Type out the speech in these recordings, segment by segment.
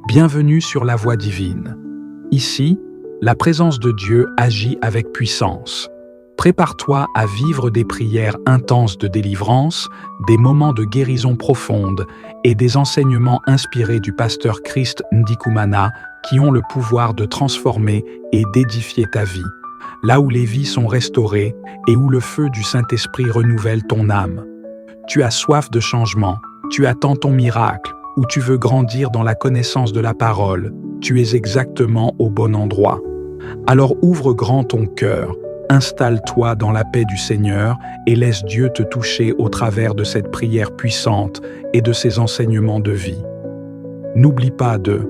Bienvenue sur la Voie divine. Ici, la présence de Dieu agit avec puissance. Prépare-toi à vivre des prières intenses de délivrance, des moments de guérison profonde et des enseignements inspirés du pasteur Christ Ndikumana qui ont le pouvoir de transformer et d'édifier ta vie. Là où les vies sont restaurées et où le feu du Saint-Esprit renouvelle ton âme. Tu as soif de changement, tu attends ton miracle, ou tu veux grandir dans la connaissance de la parole, tu es exactement au bon endroit. Alors ouvre grand ton cœur, installe-toi dans la paix du Seigneur et laisse Dieu te toucher au travers de cette prière puissante et de ses enseignements de vie. N'oublie pas de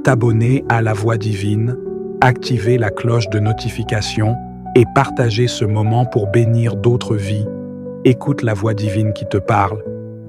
t'abonner à la Voie divine, activer la cloche de notification et partager ce moment pour bénir d'autres vies. Écoute la Voix divine qui te parle.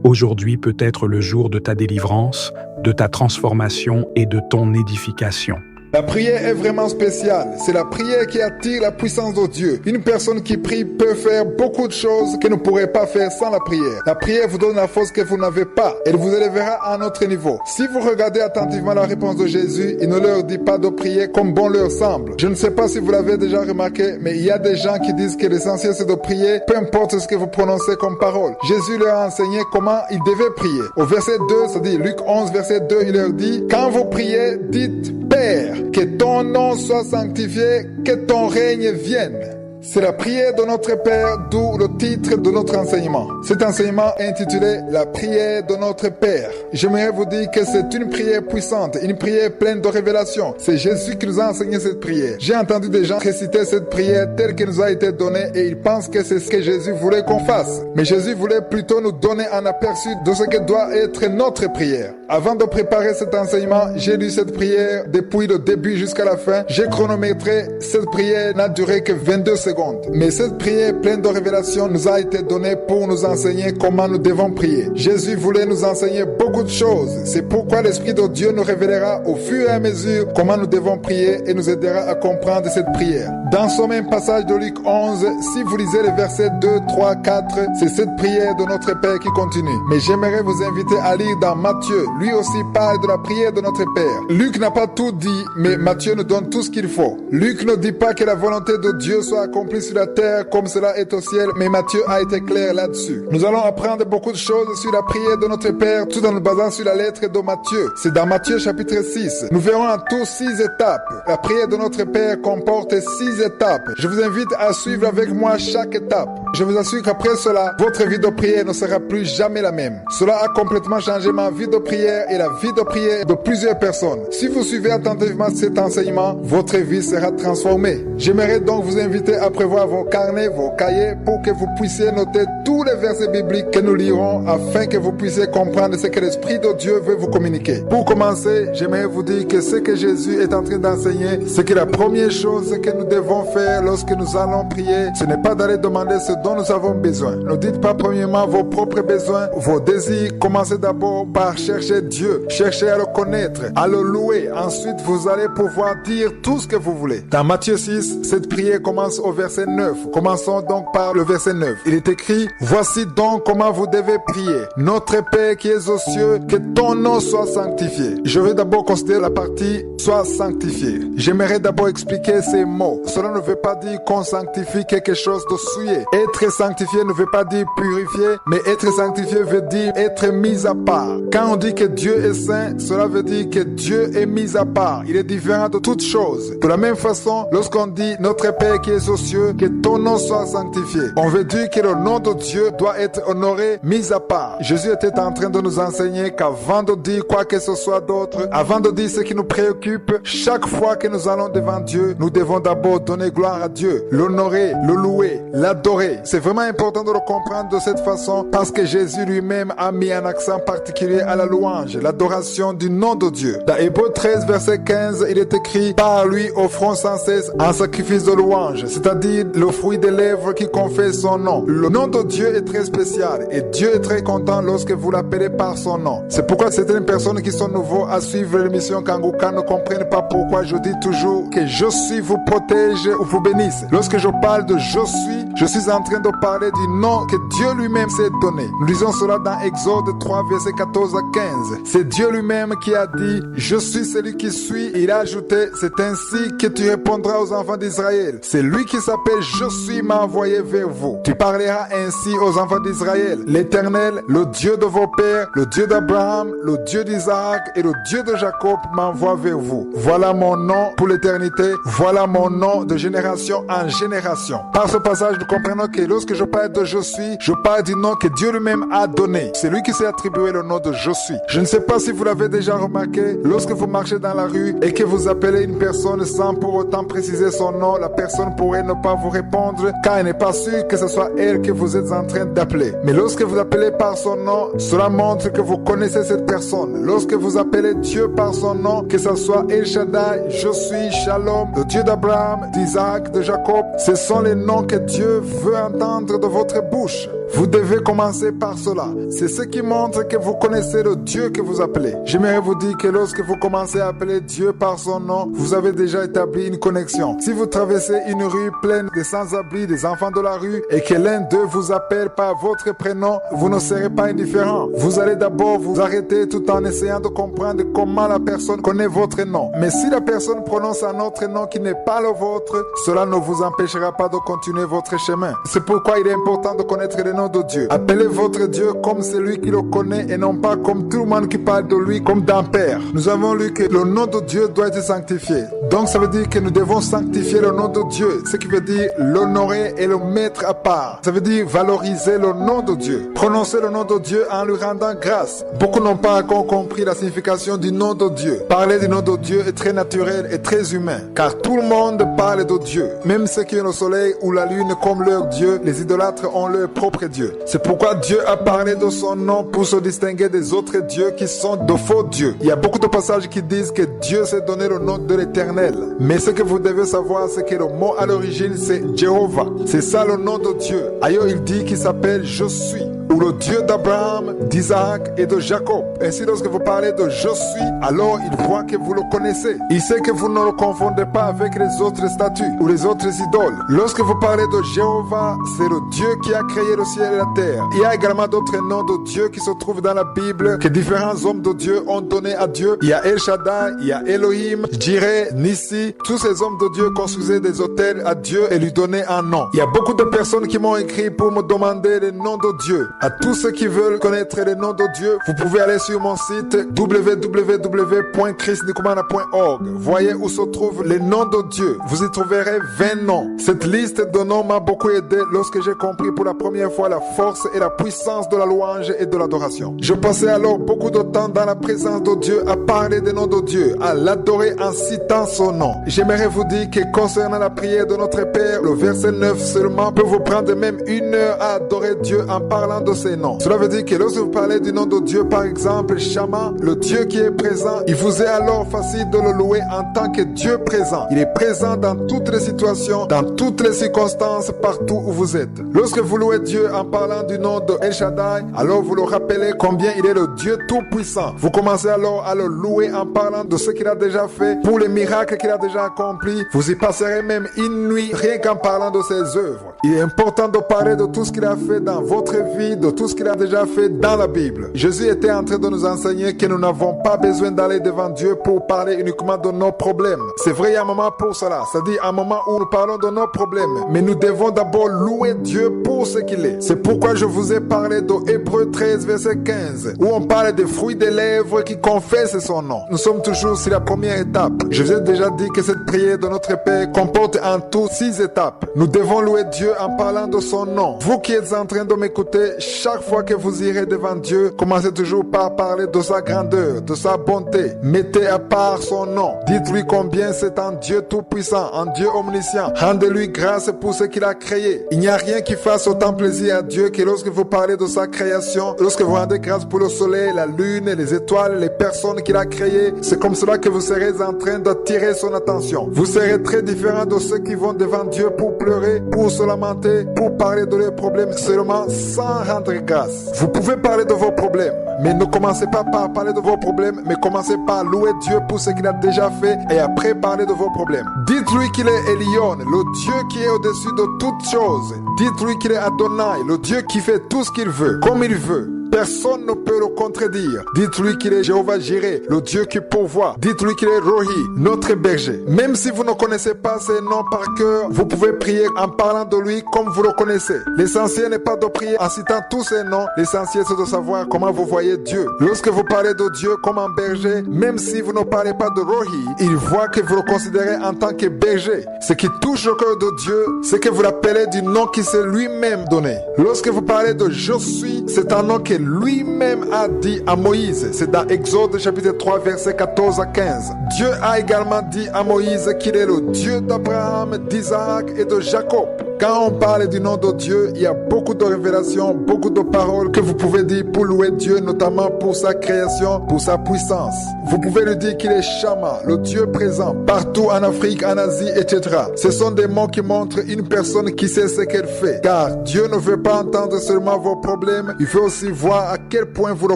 Aujourd'hui peut être le jour de ta délivrance, de ta transformation et de ton édification. La prière est vraiment spéciale. C'est la prière qui attire la puissance de Dieu. Une personne qui prie peut faire beaucoup de choses qu'elle ne pourrait pas faire sans la prière. La prière vous donne la force que vous n'avez pas. Elle vous élèvera à un autre niveau. Si vous regardez attentivement la réponse de Jésus, il ne leur dit pas de prier comme bon leur semble. Je ne sais pas si vous l'avez déjà remarqué, mais il y a des gens qui disent que l'essentiel c'est de prier, peu importe ce que vous prononcez comme parole. Jésus leur a enseigné comment ils devaient prier. Au verset 2, c'est-à-dire Luc 11, verset 2, il leur dit « Quand vous priez, dites « Père ». Que ton nom soit sanctifié, que ton règne vienne. C'est la prière de notre Père, d'où le titre de notre enseignement. Cet enseignement est intitulé « La prière de notre Père ». J'aimerais vous dire que c'est une prière puissante, une prière pleine de révélations. C'est Jésus qui nous a enseigné cette prière. J'ai entendu des gens réciter cette prière telle qu'elle nous a été donnée et ils pensent que c'est ce que Jésus voulait qu'on fasse. Mais Jésus voulait plutôt nous donner un aperçu de ce que doit être notre prière. Avant de préparer cet enseignement, j'ai lu cette prière depuis le début jusqu'à la fin. J'ai chronométré. Cette prière n'a duré que 22 secondes. Mais cette prière pleine de révélations nous a été donnée pour nous enseigner comment nous devons prier. Jésus voulait nous enseigner beaucoup de choses. C'est pourquoi l'Esprit de Dieu nous révélera au fur et à mesure comment nous devons prier et nous aidera à comprendre cette prière. Dans ce même passage de Luc 11, si vous lisez les versets 2, 3, 4, c'est cette prière de notre Père qui continue. Mais j'aimerais vous inviter à lire dans Matthieu. Lui aussi parle de la prière de notre Père. Luc n'a pas tout dit, mais Matthieu nous donne tout ce qu'il faut. Luc ne dit pas que la volonté de Dieu soit accomplie sur la terre comme cela est au ciel, mais Matthieu a été clair là-dessus. Nous allons apprendre beaucoup de choses sur la prière de notre Père tout en nous basant sur la lettre de Matthieu. C'est dans Matthieu chapitre 6. Nous verrons en tout 6 étapes. La prière de notre Père comporte 6 étapes. Je vous invite à suivre avec moi chaque étape. Je vous assure qu'après cela, votre vie de prière ne sera plus jamais la même. Cela a complètement changé ma vie de prière et la vie de prière de plusieurs personnes. Si vous suivez attentivement cet enseignement, votre vie sera transformée. J'aimerais donc vous inviter à prévoir vos carnets, vos cahiers pour que vous puissiez noter tous les versets bibliques que nous lirons afin que vous puissiez comprendre ce que l'Esprit de Dieu veut vous communiquer. Pour commencer, j'aimerais vous dire que ce que Jésus est en train d'enseigner, c'est que la première chose que nous devons faire lorsque nous allons prier, ce n'est pas d'aller demander ce dont nous avons besoin. Ne dites pas premièrement vos propres besoins, vos désirs. Commencez d'abord par chercher Dieu, cherchez à le connaître, à le louer. Ensuite, vous allez pouvoir dire tout ce que vous voulez. Dans Matthieu 6, cette prière commence au verset 9. Commençons donc par le verset 9. Il est écrit « Voici donc comment vous devez prier. Notre Père qui es aux cieux, que ton nom soit sanctifié. » Je vais d'abord considérer la partie « soit sanctifié ». J'aimerais d'abord expliquer ces mots. Cela ne veut pas dire qu'on sanctifie quelque chose de souillé. Être sanctifié ne veut pas dire purifié, mais être sanctifié veut dire être mis à part. Quand on dit que Dieu est saint, cela veut dire que Dieu est mis à part. Il est différent de toutes choses. De la même façon, lorsqu'on dit « Notre Père qui es aux cieux, que ton nom soit sanctifié », on veut dire que le nom de Dieu doit être honoré, mis à part. Jésus était en train de nous enseigner qu'avant de dire quoi que ce soit d'autre, avant de dire ce qui nous préoccupe, chaque fois que nous allons devant Dieu, nous devons d'abord donner gloire à Dieu, l'honorer, le louer, l'adorer. C'est vraiment important de le comprendre de cette façon parce que Jésus lui-même a mis un accent particulier à la louange, l'adoration du nom de Dieu. Dans Hébreux 13, verset 15, il est écrit « Par lui offrons sans cesse un sacrifice de louange », c'est-à-dire le fruit des lèvres qui confesse son nom. Le nom de Dieu est très spécial et Dieu est très content lorsque vous l'appelez par son nom. C'est pourquoi certaines personnes qui sont nouveaux à suivre l'émission Kanguka ne comprennent pas pourquoi je dis toujours que je suis vous protège ou vous bénisse. Lorsque je parle de je suis, Je suis en train de parler du nom que Dieu lui-même s'est donné. Nous lisons cela dans Exode 3, versets 14 à 15. C'est Dieu lui-même qui a dit « Je suis celui qui suis ». Il a ajouté « C'est ainsi que tu répondras aux enfants d'Israël. C'est lui qui s'appelle « Je suis » m'a envoyé vers vous. Tu parleras ainsi aux enfants d'Israël. L'Éternel, le Dieu de vos pères, le Dieu d'Abraham, le Dieu d'Isaac et le Dieu de Jacob m'envoie vers vous. Voilà mon nom pour l'éternité. Voilà mon nom de génération en génération. Par ce passage, nous comprenons que lorsque je parle de « Je suis », je parle du nom que Dieu lui-même a donné. C'est lui qui s'est attribué le nom de « Je suis ». Je ne sais pas si vous l'avez déjà remarqué, lorsque vous marchez dans la rue et que vous appelez une personne sans pour autant préciser son nom, la personne pourrait ne pas vous répondre car elle n'est pas sûre que ce soit elle que vous êtes en train d'appeler. Mais lorsque vous appelez par son nom, cela montre que vous connaissez cette personne. Lorsque vous appelez Dieu par son nom, que ce soit El Shaddai, Je suis, Shalom, le Dieu d'Abraham, d'Isaac, de Jacob, ce sont les noms que Dieu veut entendre de votre bouche. Vous devez commencer par cela. C'est ce qui montre que vous connaissez le Dieu que vous appelez. J'aimerais vous dire que lorsque vous commencez à appeler Dieu par son nom, vous avez déjà établi une connexion. Si vous traversez une rue pleine de sans-abri, des enfants de la rue, et que l'un d'eux vous appelle par votre prénom, vous ne serez pas indifférent. Vous allez d'abord vous arrêter tout en essayant de comprendre comment la personne connaît votre nom. Mais si la personne prononce un autre nom qui n'est pas le vôtre, cela ne vous empêchera pas de continuer votre chemin. C'est pourquoi il est important de connaître le nom de Dieu. Appelez votre Dieu comme celui qui le connaît et non pas comme tout le monde qui parle de lui comme d'un père. Nous avons lu que le nom de Dieu doit être sanctifié. Donc ça veut dire que nous devons sanctifier le nom de Dieu, ce qui veut dire l'honorer et le mettre à part. Ça veut dire valoriser le nom de Dieu. Prononcer le nom de Dieu en lui rendant grâce. Beaucoup n'ont pas encore compris la signification du nom de Dieu. Parler du nom de Dieu est très naturel et très humain, car tout le monde parle de Dieu. Même ceux qui ont le soleil ou la lune comme leur Dieu, les idolâtres ont leur propre Dieu. C'est pourquoi Dieu a parlé de son nom pour se distinguer des autres dieux qui sont de faux dieux. Il y a beaucoup de passages qui disent que Dieu s'est donné le nom de l'Éternel. Mais ce que vous devez savoir, c'est que le mot à l'origine, c'est Jéhovah. C'est ça le nom de Dieu. Ailleurs, il dit qu'il s'appelle Je suis, ou le Dieu d'Abraham, d'Isaac et de Jacob. Ainsi, lorsque vous parlez de Je suis, alors il voit que vous le connaissez. Il sait que vous ne le confondez pas avec les autres statues ou les autres idoles. Lorsque vous parlez de Jéhovah, c'est le Dieu qui a créé le ciel et la terre. Il y a également d'autres noms de Dieu qui se trouvent dans la Bible, que différents hommes de Dieu ont donné à Dieu. Il y a El Shaddai, il y a Elohim, Jireh, Nissi. Tous ces hommes de Dieu construisaient des hôtels à Dieu et lui donnaient un nom. Il y a beaucoup de personnes qui m'ont écrit pour me demander les noms de Dieu. À tous ceux qui veulent connaître les noms de Dieu, vous pouvez aller sur mon site www.chrisnikumana.org. Voyez où se trouvent les noms de Dieu. Vous y trouverez 20 noms. Cette liste de noms m'a beaucoup aidé lorsque j'ai compris pour la première fois la force et la puissance de la louange et de l'adoration. Je passais alors beaucoup de temps dans la présence de Dieu à parler des noms de Dieu, à l'adorer en citant son nom. J'aimerais vous dire que concernant la prière de notre Père, le verset 9 seulement peut vous prendre même 1 heure à adorer Dieu en parlant de ses noms. Cela veut dire que lorsque vous parlez du nom de Dieu, par exemple, Shama, le Dieu qui est présent, il vous est alors facile de le louer en tant que Dieu présent. Il est présent dans toutes les situations, dans toutes les circonstances, partout où vous êtes. Lorsque vous louez Dieu en parlant du nom de El Shaddai, alors vous le rappelez combien il est le Dieu tout-puissant. Vous commencez alors à le louer en parlant de ce qu'il a déjà fait, pour les miracles qu'il a déjà accomplis. Vous y passerez même une nuit rien qu'en parlant de ses œuvres. Il est important de parler de tout ce qu'il a fait dans votre vie, de tout ce qu'il a déjà fait dans la Bible. Jésus était en train de nous enseigner que nous n'avons pas besoin d'aller devant Dieu pour parler uniquement de nos problèmes. C'est vrai, il y a un moment pour cela, c'est-à-dire un moment où nous parlons de nos problèmes. Mais nous devons d'abord louer Dieu pour ce qu'il est. C'est pourquoi je vous ai parlé de Hébreux 13, verset 15, où on parle des fruits des lèvres qui confessent son nom. Nous sommes toujours sur la première étape. Je vous ai déjà dit que cette prière de notre Père comporte en tout 6 étapes. Nous devons louer Dieu en parlant de son nom. Vous qui êtes en train de m'écouter, chaque fois que vous irez devant Dieu, commencez toujours par parler de sa grandeur, de sa bonté. Mettez à part son nom. Dites-lui combien c'est un Dieu tout-puissant, un Dieu omniscient. Rendez-lui grâce pour ce qu'il a créé. Il n'y a rien qui fasse autant plaisir à Dieu que lorsque vous parlez de sa création, lorsque vous rendez grâce pour le soleil, la lune, les étoiles, les personnes qu'il a créées. C'est comme cela que vous serez en train d'attirer son attention. Vous serez très différent de ceux qui vont devant Dieu pour pleurer, pour se lamenter, pour parler de leurs problèmes seulement sans rendre grâce. Vous pouvez parler de vos problèmes, Mais ne commencez pas par parler de vos problèmes, mais commencez par louer Dieu pour ce qu'il a déjà fait et après parler de vos problèmes. Dites-lui qu'il est Elion, le Dieu qui est au-dessus de toutes choses. Dites-lui qu'il est Adonai, le Dieu qui fait tout ce qu'il veut, comme il veut. Personne ne peut le contredire. Dites-lui qu'il est Jéhovah Jireh, le Dieu qui pourvoit. Dites-lui qu'il est Rohi, notre berger. Même si vous ne connaissez pas ses noms par cœur, vous pouvez prier en parlant de lui comme vous le connaissez. L'essentiel n'est pas de prier en citant tous ses noms. L'essentiel, c'est de savoir comment vous voyez Dieu. Lorsque vous parlez de Dieu comme un berger, même si vous ne parlez pas de Rohi, il voit que vous le considérez en tant que berger. Ce qui touche au cœur de Dieu, c'est que vous l'appelez du nom qui s'est lui-même donné. Lorsque vous parlez de Je suis, c'est un nom que lui-même a dit à Moïse. C'est dans Exode chapitre 3 versets 14 à 15. Dieu a également dit à Moïse qu'il est le Dieu d'Abraham, d'Isaac et de Jacob. Quand on parle du nom de Dieu, il y a beaucoup de révélations, beaucoup de paroles que vous pouvez dire pour louer Dieu, notamment pour sa création, pour sa puissance. Vous pouvez lui dire qu'il est Shama, le Dieu présent, partout en Afrique, en Asie, etc. Ce sont des mots qui montrent une personne qui sait ce qu'elle fait. Car Dieu ne veut pas entendre seulement vos problèmes, il veut aussi voir à quel point vous le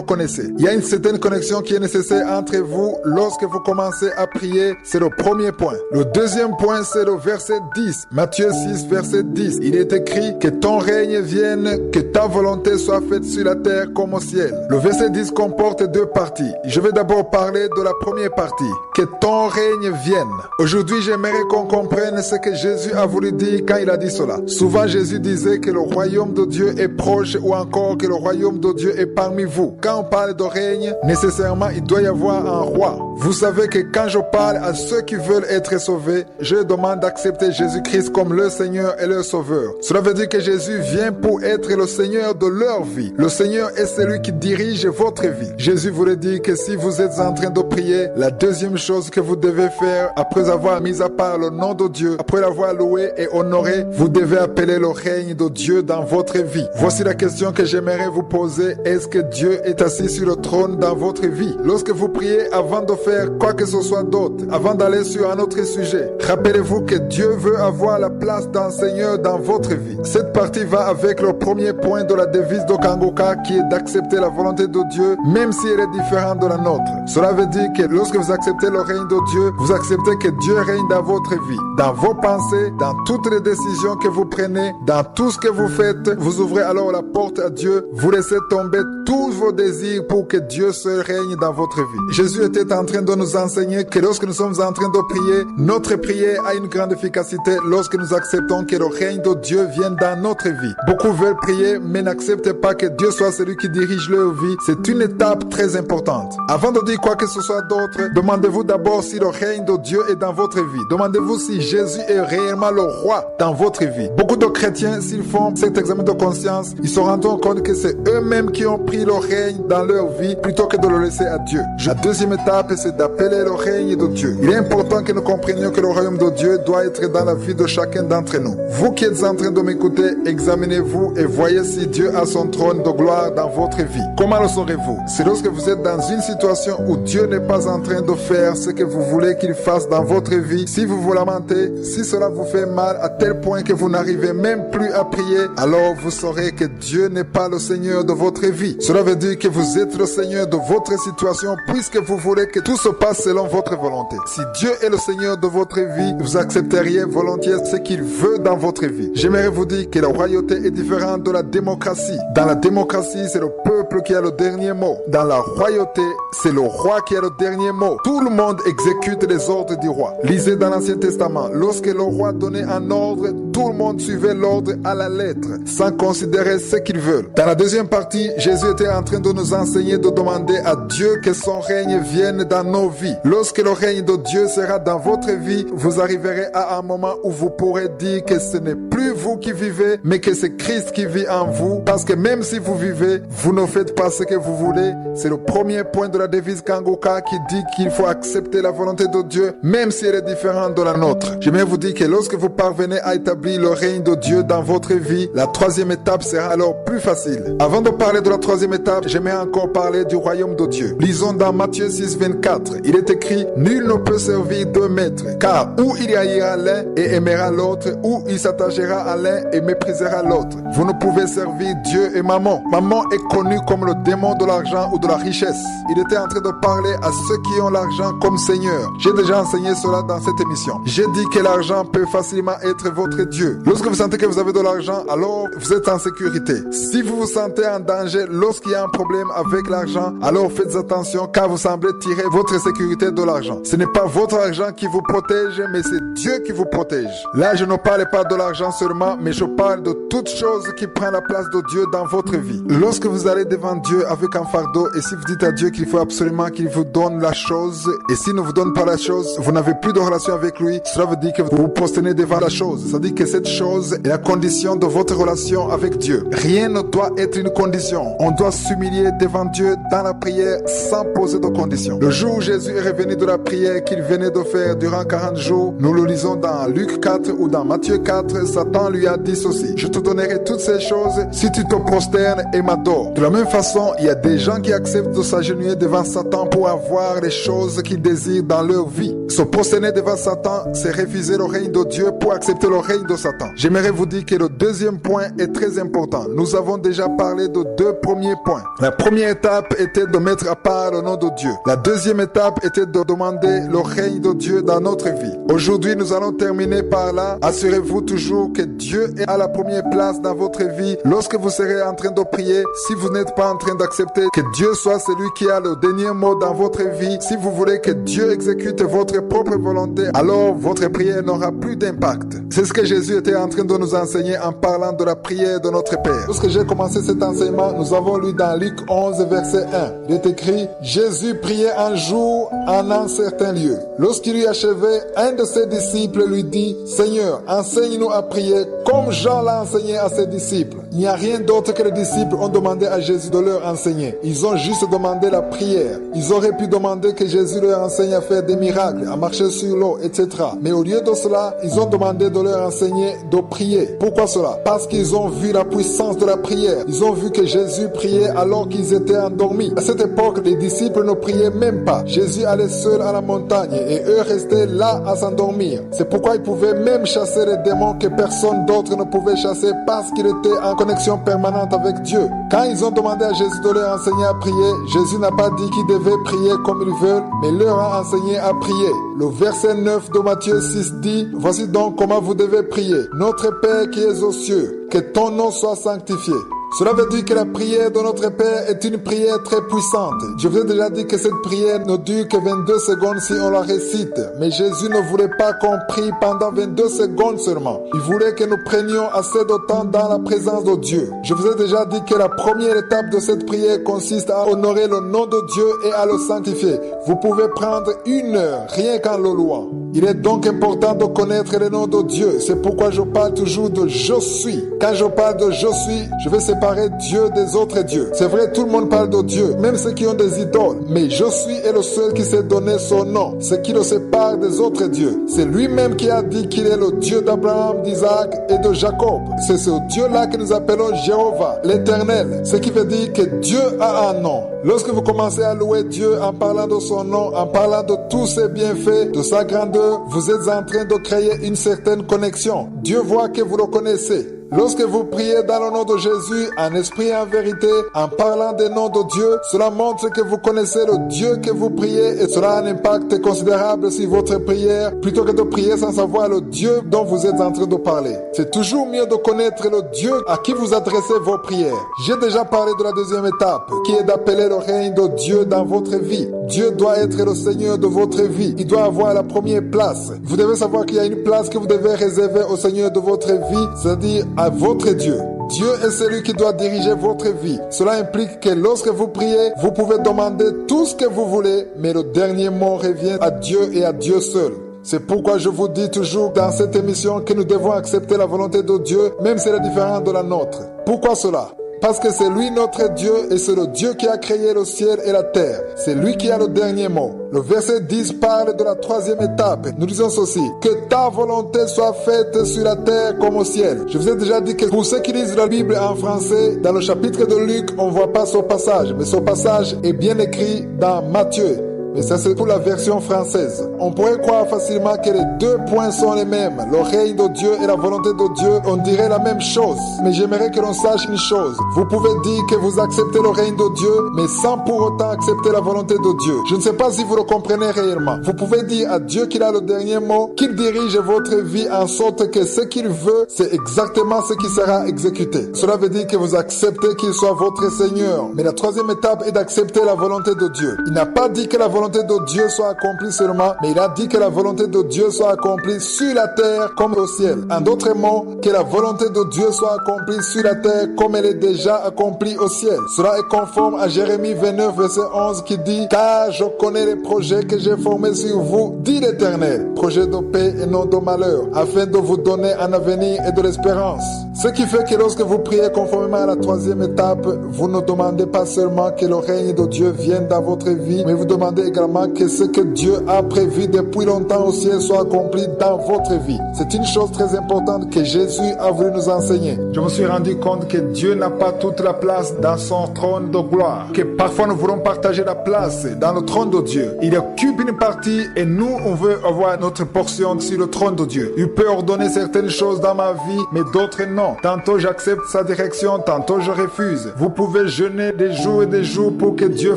connaissez. Il y a une certaine connexion qui est nécessaire entre vous lorsque vous commencez à prier. C'est le premier point. Le deuxième point, c'est le verset 10. Matthieu 6, verset 10. Il est écrit que ton règne vienne, que ta volonté soit faite sur la terre comme au ciel. Le verset 10 comporte deux parties. Je vais d'abord parler de la première partie. Que ton règne vienne. Aujourd'hui, j'aimerais qu'on comprenne ce que Jésus a voulu dire quand il a dit cela. Souvent, Jésus disait que le royaume de Dieu est proche ou encore que le royaume de Dieu est parmi vous. Quand on parle de règne, nécessairement, il doit y avoir un roi. Vous savez que quand je parle à ceux qui veulent être sauvés, je demande d'accepter Jésus-Christ comme leur Seigneur et leur Sauveur. Cela veut dire que Jésus vient pour être le Seigneur de leur vie. Le Seigneur est celui qui dirige votre vie. Jésus voulait dire que si vous êtes en train de prier, la deuxième chose que vous devez faire, après avoir mis à part le nom de Dieu, après l'avoir loué et honoré, vous devez appeler le règne de Dieu dans votre vie. Voici la question que j'aimerais vous poser. Est-ce que Dieu est assis sur le trône dans votre vie? Lorsque vous priez avant de faire quoi que ce soit d'autre, avant d'aller sur un autre sujet, rappelez-vous que Dieu veut avoir la place d'un Seigneur dans votre vie. Cette partie va avec le premier point de la devise de Kangoka qui est d'accepter la volonté de Dieu même si elle est différente de la nôtre. Cela veut dire que lorsque vous acceptez le règne de Dieu, vous acceptez que Dieu règne dans votre vie, dans vos pensées, dans toutes les décisions que vous prenez, dans tout ce que vous faites. Vous ouvrez alors la porte à Dieu, vous laissez tomber tous vos désirs pour que Dieu seul règne dans votre vie. Jésus était en train de nous enseigner que lorsque nous sommes en train de prier, notre prière a une grande efficacité lorsque nous acceptons que le règne de Dieu vienne dans notre vie. Beaucoup veulent prier mais n'acceptent pas que Dieu soit celui qui dirige leur vie. C'est une étape très importante. Avant de dire quoi que ce soit d'autre, demandez-vous d'abord si le règne de Dieu est dans votre vie. Demandez-vous si Jésus est réellement le roi dans votre vie. Beaucoup de chrétiens, s'ils font cet examen de conscience, ils se rendent compte que c'est eux-mêmes qui ont pris le règne dans leur vie plutôt que de le laisser à Dieu. La deuxième étape, c'est d'appeler le règne de Dieu. Il est important que nous comprenions que le royaume de Dieu doit être dans la vie de chacun d'entre nous. Vous qui êtes en train de m'écouter, examinez-vous et voyez si Dieu a son trône de gloire dans votre vie. Comment le saurez-vous? C'est lorsque vous êtes dans une situation où Dieu n'est pas en train de faire ce que vous voulez qu'il fasse dans votre vie. Si vous vous lamentez, si cela vous fait mal à tel point que vous n'arrivez même plus à prier, alors vous saurez que Dieu n'est pas le Seigneur de votre vie. Cela veut dire que vous êtes le Seigneur de votre situation puisque vous voulez que tout se passe selon votre volonté. Si Dieu est le Seigneur de votre vie, vous accepteriez volontiers ce qu'il veut dans votre vie. J'aimerais vous dire que la royauté est différente de la démocratie. Dans la démocratie, c'est le peuple qui a le dernier mot. Dans la royauté, c'est le roi qui a le dernier mot. Tout le monde exécute les ordres du roi. Lisez dans l'Ancien Testament, lorsque le roi donnait un ordre, tout le monde suivait l'ordre à la lettre, sans considérer ce qu'ils veulent. Dans la deuxième partie, Jésus était en train de nous enseigner de demander à Dieu que son règne vienne dans nos vies. Lorsque le règne de Dieu sera dans votre vie, vous arriverez à un moment où vous pourrez dire que ce n'est plus vous qui vivez, mais que c'est Christ qui vit en vous. Parce que même si vous vivez, vous ne faites pas ce que vous voulez. C'est le premier point de la devise Kangoka qui dit qu'il faut accepter la volonté de Dieu, même si elle est différente de la nôtre. J'aimerais vous dire que lorsque vous parvenez à établir le règne de Dieu dans votre vie, la troisième étape sera alors plus facile. Avant de parler de la troisième étape, j'aimerais encore parler du royaume de Dieu. Lisons dans Matthieu 6, 24. Il est écrit, nul ne peut servir deux maîtres, car ou il haïra l'un et aimera l'autre, ou il s'attachera préférera à l'un et méprisera l'autre. Vous ne pouvez servir Dieu et Mammon. Mammon est connu comme le démon de l'argent ou de la richesse. Il était en train de parler à ceux qui ont l'argent comme Seigneur. J'ai déjà enseigné cela dans cette émission. J'ai dit que l'argent peut facilement être votre Dieu. Lorsque vous sentez que vous avez de l'argent, alors vous êtes en sécurité. Si vous vous sentez en danger lorsqu'il y a un problème avec l'argent, alors faites attention car vous semblez tirer votre sécurité de l'argent. Ce n'est pas votre argent qui vous protège, mais c'est Dieu qui vous protège. Là, je ne parle pas de l'argent seulement, mais je parle de toute chose qui prend la place de Dieu dans votre vie. Lorsque vous allez devant Dieu avec un fardeau et si vous dites à Dieu qu'il faut absolument qu'il vous donne la chose, et s'il ne vous donne pas la chose, vous n'avez plus de relation avec lui, cela veut dire que vous vous prosternez devant la chose. C'est-à-dire que cette chose est la condition de votre relation avec Dieu. Rien ne doit être une condition. On doit s'humilier devant Dieu dans la prière sans poser de conditions. Le jour où Jésus est revenu de la prière qu'il venait de faire durant 40 jours, nous le lisons dans Luc 4 ou dans Matthieu 4, Satan lui a dit ceci: je te donnerai toutes ces choses si tu te prosternes et m'adores. De la même façon, il y a des gens qui acceptent de s'agenouiller devant Satan pour avoir les choses qu'ils désirent dans leur vie. Se prosterner devant Satan, c'est refuser le règne de Dieu pour accepter le règne de Satan. J'aimerais vous dire que le deuxième point est très important. Nous avons déjà parlé de deux premiers points. La première étape était de mettre à part le nom de Dieu. La deuxième étape était de demander le règne de Dieu dans notre vie. Aujourd'hui, nous allons terminer par là. Assurez-vous toujours que Dieu est à la première place dans votre vie. Lorsque vous serez en train de prier, si vous n'êtes pas en train d'accepter que Dieu soit celui qui a le dernier mot dans votre vie, si vous voulez que Dieu exécute votre propre volonté, alors votre prière n'aura plus d'impact. C'est ce que Jésus était en train de nous enseigner en parlant de la prière de notre Père. Lorsque j'ai commencé cet enseignement, nous avons lu dans Luc 11, verset 1. Il est écrit: Jésus priait un jour en un certain lieu. Lorsqu'il eut achevé, un de ses disciples lui dit: Seigneur, enseigne-nous à prier comme Jean l'a enseigné à ses disciples. Il n'y a rien d'autre que les disciples ont demandé à Jésus de leur enseigner. Ils ont juste demandé la prière. Ils auraient pu demander que Jésus leur enseigne à faire des miracles, à marcher sur l'eau, etc. Mais au lieu de cela, ils ont demandé de leur enseigner de prier. Pourquoi cela? Parce qu'ils ont vu la puissance de la prière. Ils ont vu que Jésus priait alors qu'ils étaient endormis. À cette époque, les disciples ne priaient même pas. Jésus allait seul à la montagne et eux restaient là à s'endormir. C'est pourquoi ils pouvaient même chasser les démons que personne d'autre ne pouvait chasser parce qu'il était en connexion permanente avec Dieu. Quand ils ont demandé à Jésus de leur enseigner à prier, Jésus n'a pas dit qu'ils devaient prier comme ils veulent, mais leur a enseigné à prier. Le verset 9 de Matthieu 6 dit: Voici donc comment vous devez prier. Notre Père qui es aux cieux, que ton nom soit sanctifié. Cela veut dire que la prière de notre Père est une prière très puissante. Je vous ai déjà dit que cette prière ne dure que 22 secondes si on la récite. Mais Jésus ne voulait pas qu'on prie pendant 22 secondes seulement. Il voulait que nous prenions assez de temps dans la présence de Dieu. Je vous ai déjà dit que la première étape de cette prière consiste à honorer le nom de Dieu et à le sanctifier. Vous pouvez prendre 1 heure rien qu'en le louant. Il est donc important de connaître le nom de Dieu. C'est pourquoi je parle toujours de je suis. Quand je parle de je suis, je vais séparer Dieu des autres dieux. C'est vrai, tout le monde parle de Dieu, même ceux qui ont des idoles. Mais je suis est le seul qui s'est donné son nom, ce qui le sépare des autres dieux. C'est lui-même qui a dit qu'il est le Dieu d'Abraham, d'Isaac et de Jacob. C'est ce Dieu-là que nous appelons Jéhovah, l'Éternel. Ce qui veut dire que Dieu a un nom. Lorsque vous commencez à louer Dieu en parlant de son nom, en parlant de tous ses bienfaits, de sa grandeur, vous êtes en train de créer une certaine connexion. Dieu voit que vous le connaissez. Lorsque vous priez dans le nom de Jésus, en esprit et en vérité, en parlant des noms de Dieu, cela montre que vous connaissez le Dieu que vous priez et cela a un impact considérable sur votre prière, plutôt que de prier sans savoir le Dieu dont vous êtes en train de parler. C'est toujours mieux de connaître le Dieu à qui vous adressez vos prières. J'ai déjà parlé de la deuxième étape, qui est d'appeler le règne de Dieu dans votre vie. Dieu doit être le Seigneur de votre vie. Il doit avoir la première place. Vous devez savoir qu'il y a une place que vous devez réserver au Seigneur de votre vie, c'est-à-dire à votre Dieu. Dieu est celui qui doit diriger votre vie. Cela implique que lorsque vous priez, vous pouvez demander tout ce que vous voulez, mais le dernier mot revient à Dieu et à Dieu seul. C'est pourquoi je vous dis toujours dans cette émission que nous devons accepter la volonté de Dieu, même si elle est différente de la nôtre. Pourquoi cela? Parce que c'est lui notre Dieu et c'est le Dieu qui a créé le ciel et la terre. C'est lui qui a le dernier mot. Le verset 10 parle de la troisième étape. Nous disons ceci: que ta volonté soit faite sur la terre comme au ciel. Je vous ai déjà dit que pour ceux qui lisent la Bible en français, dans le chapitre de Luc, on ne voit pas ce passage. Mais ce passage est bien écrit dans Matthieu. Mais ça, c'est pour la version française. On pourrait croire facilement que les deux points sont les mêmes. Le règne de Dieu et la volonté de Dieu, on dirait la même chose. Mais j'aimerais que l'on sache une chose. Vous pouvez dire que vous acceptez le règne de Dieu, mais sans pour autant accepter la volonté de Dieu. Je ne sais pas si vous le comprenez réellement. Vous pouvez dire à Dieu qu'il a le dernier mot, qu'il dirige votre vie en sorte que ce qu'il veut, c'est exactement ce qui sera exécuté. Cela veut dire que vous acceptez qu'il soit votre Seigneur. Mais la troisième étape est d'accepter la volonté de Dieu. Il n'a pas dit que la volonté de Dieu soit accomplie seulement, mais il a dit que la volonté de Dieu soit accomplie sur la terre comme au ciel. En d'autres mots, que la volonté de Dieu soit accomplie sur la terre comme elle est déjà accomplie au ciel. Cela est conforme à Jérémie 29, verset 11 qui dit « Car je connais les projets que j'ai formés sur vous, dit l'Éternel, projets de paix et non de malheur, afin de vous donner un avenir et de l'espérance. » Ce qui fait que lorsque vous priez conformément à la troisième étape, vous ne demandez pas seulement que le règne de Dieu vienne dans votre vie, mais vous demandez également que ce que Dieu a prévu depuis longtemps au ciel soit accompli dans votre vie. C'est une chose très importante que Jésus a voulu nous enseigner. Je me suis rendu compte que Dieu n'a pas toute la place dans son trône de gloire, que parfois nous voulons partager la place dans le trône de Dieu. Il occupe une partie et nous, on veut avoir notre portion sur le trône de Dieu. Il peut ordonner certaines choses dans ma vie, mais d'autres non. Tantôt j'accepte sa direction, tantôt je refuse. Vous pouvez jeûner des jours et des jours pour que Dieu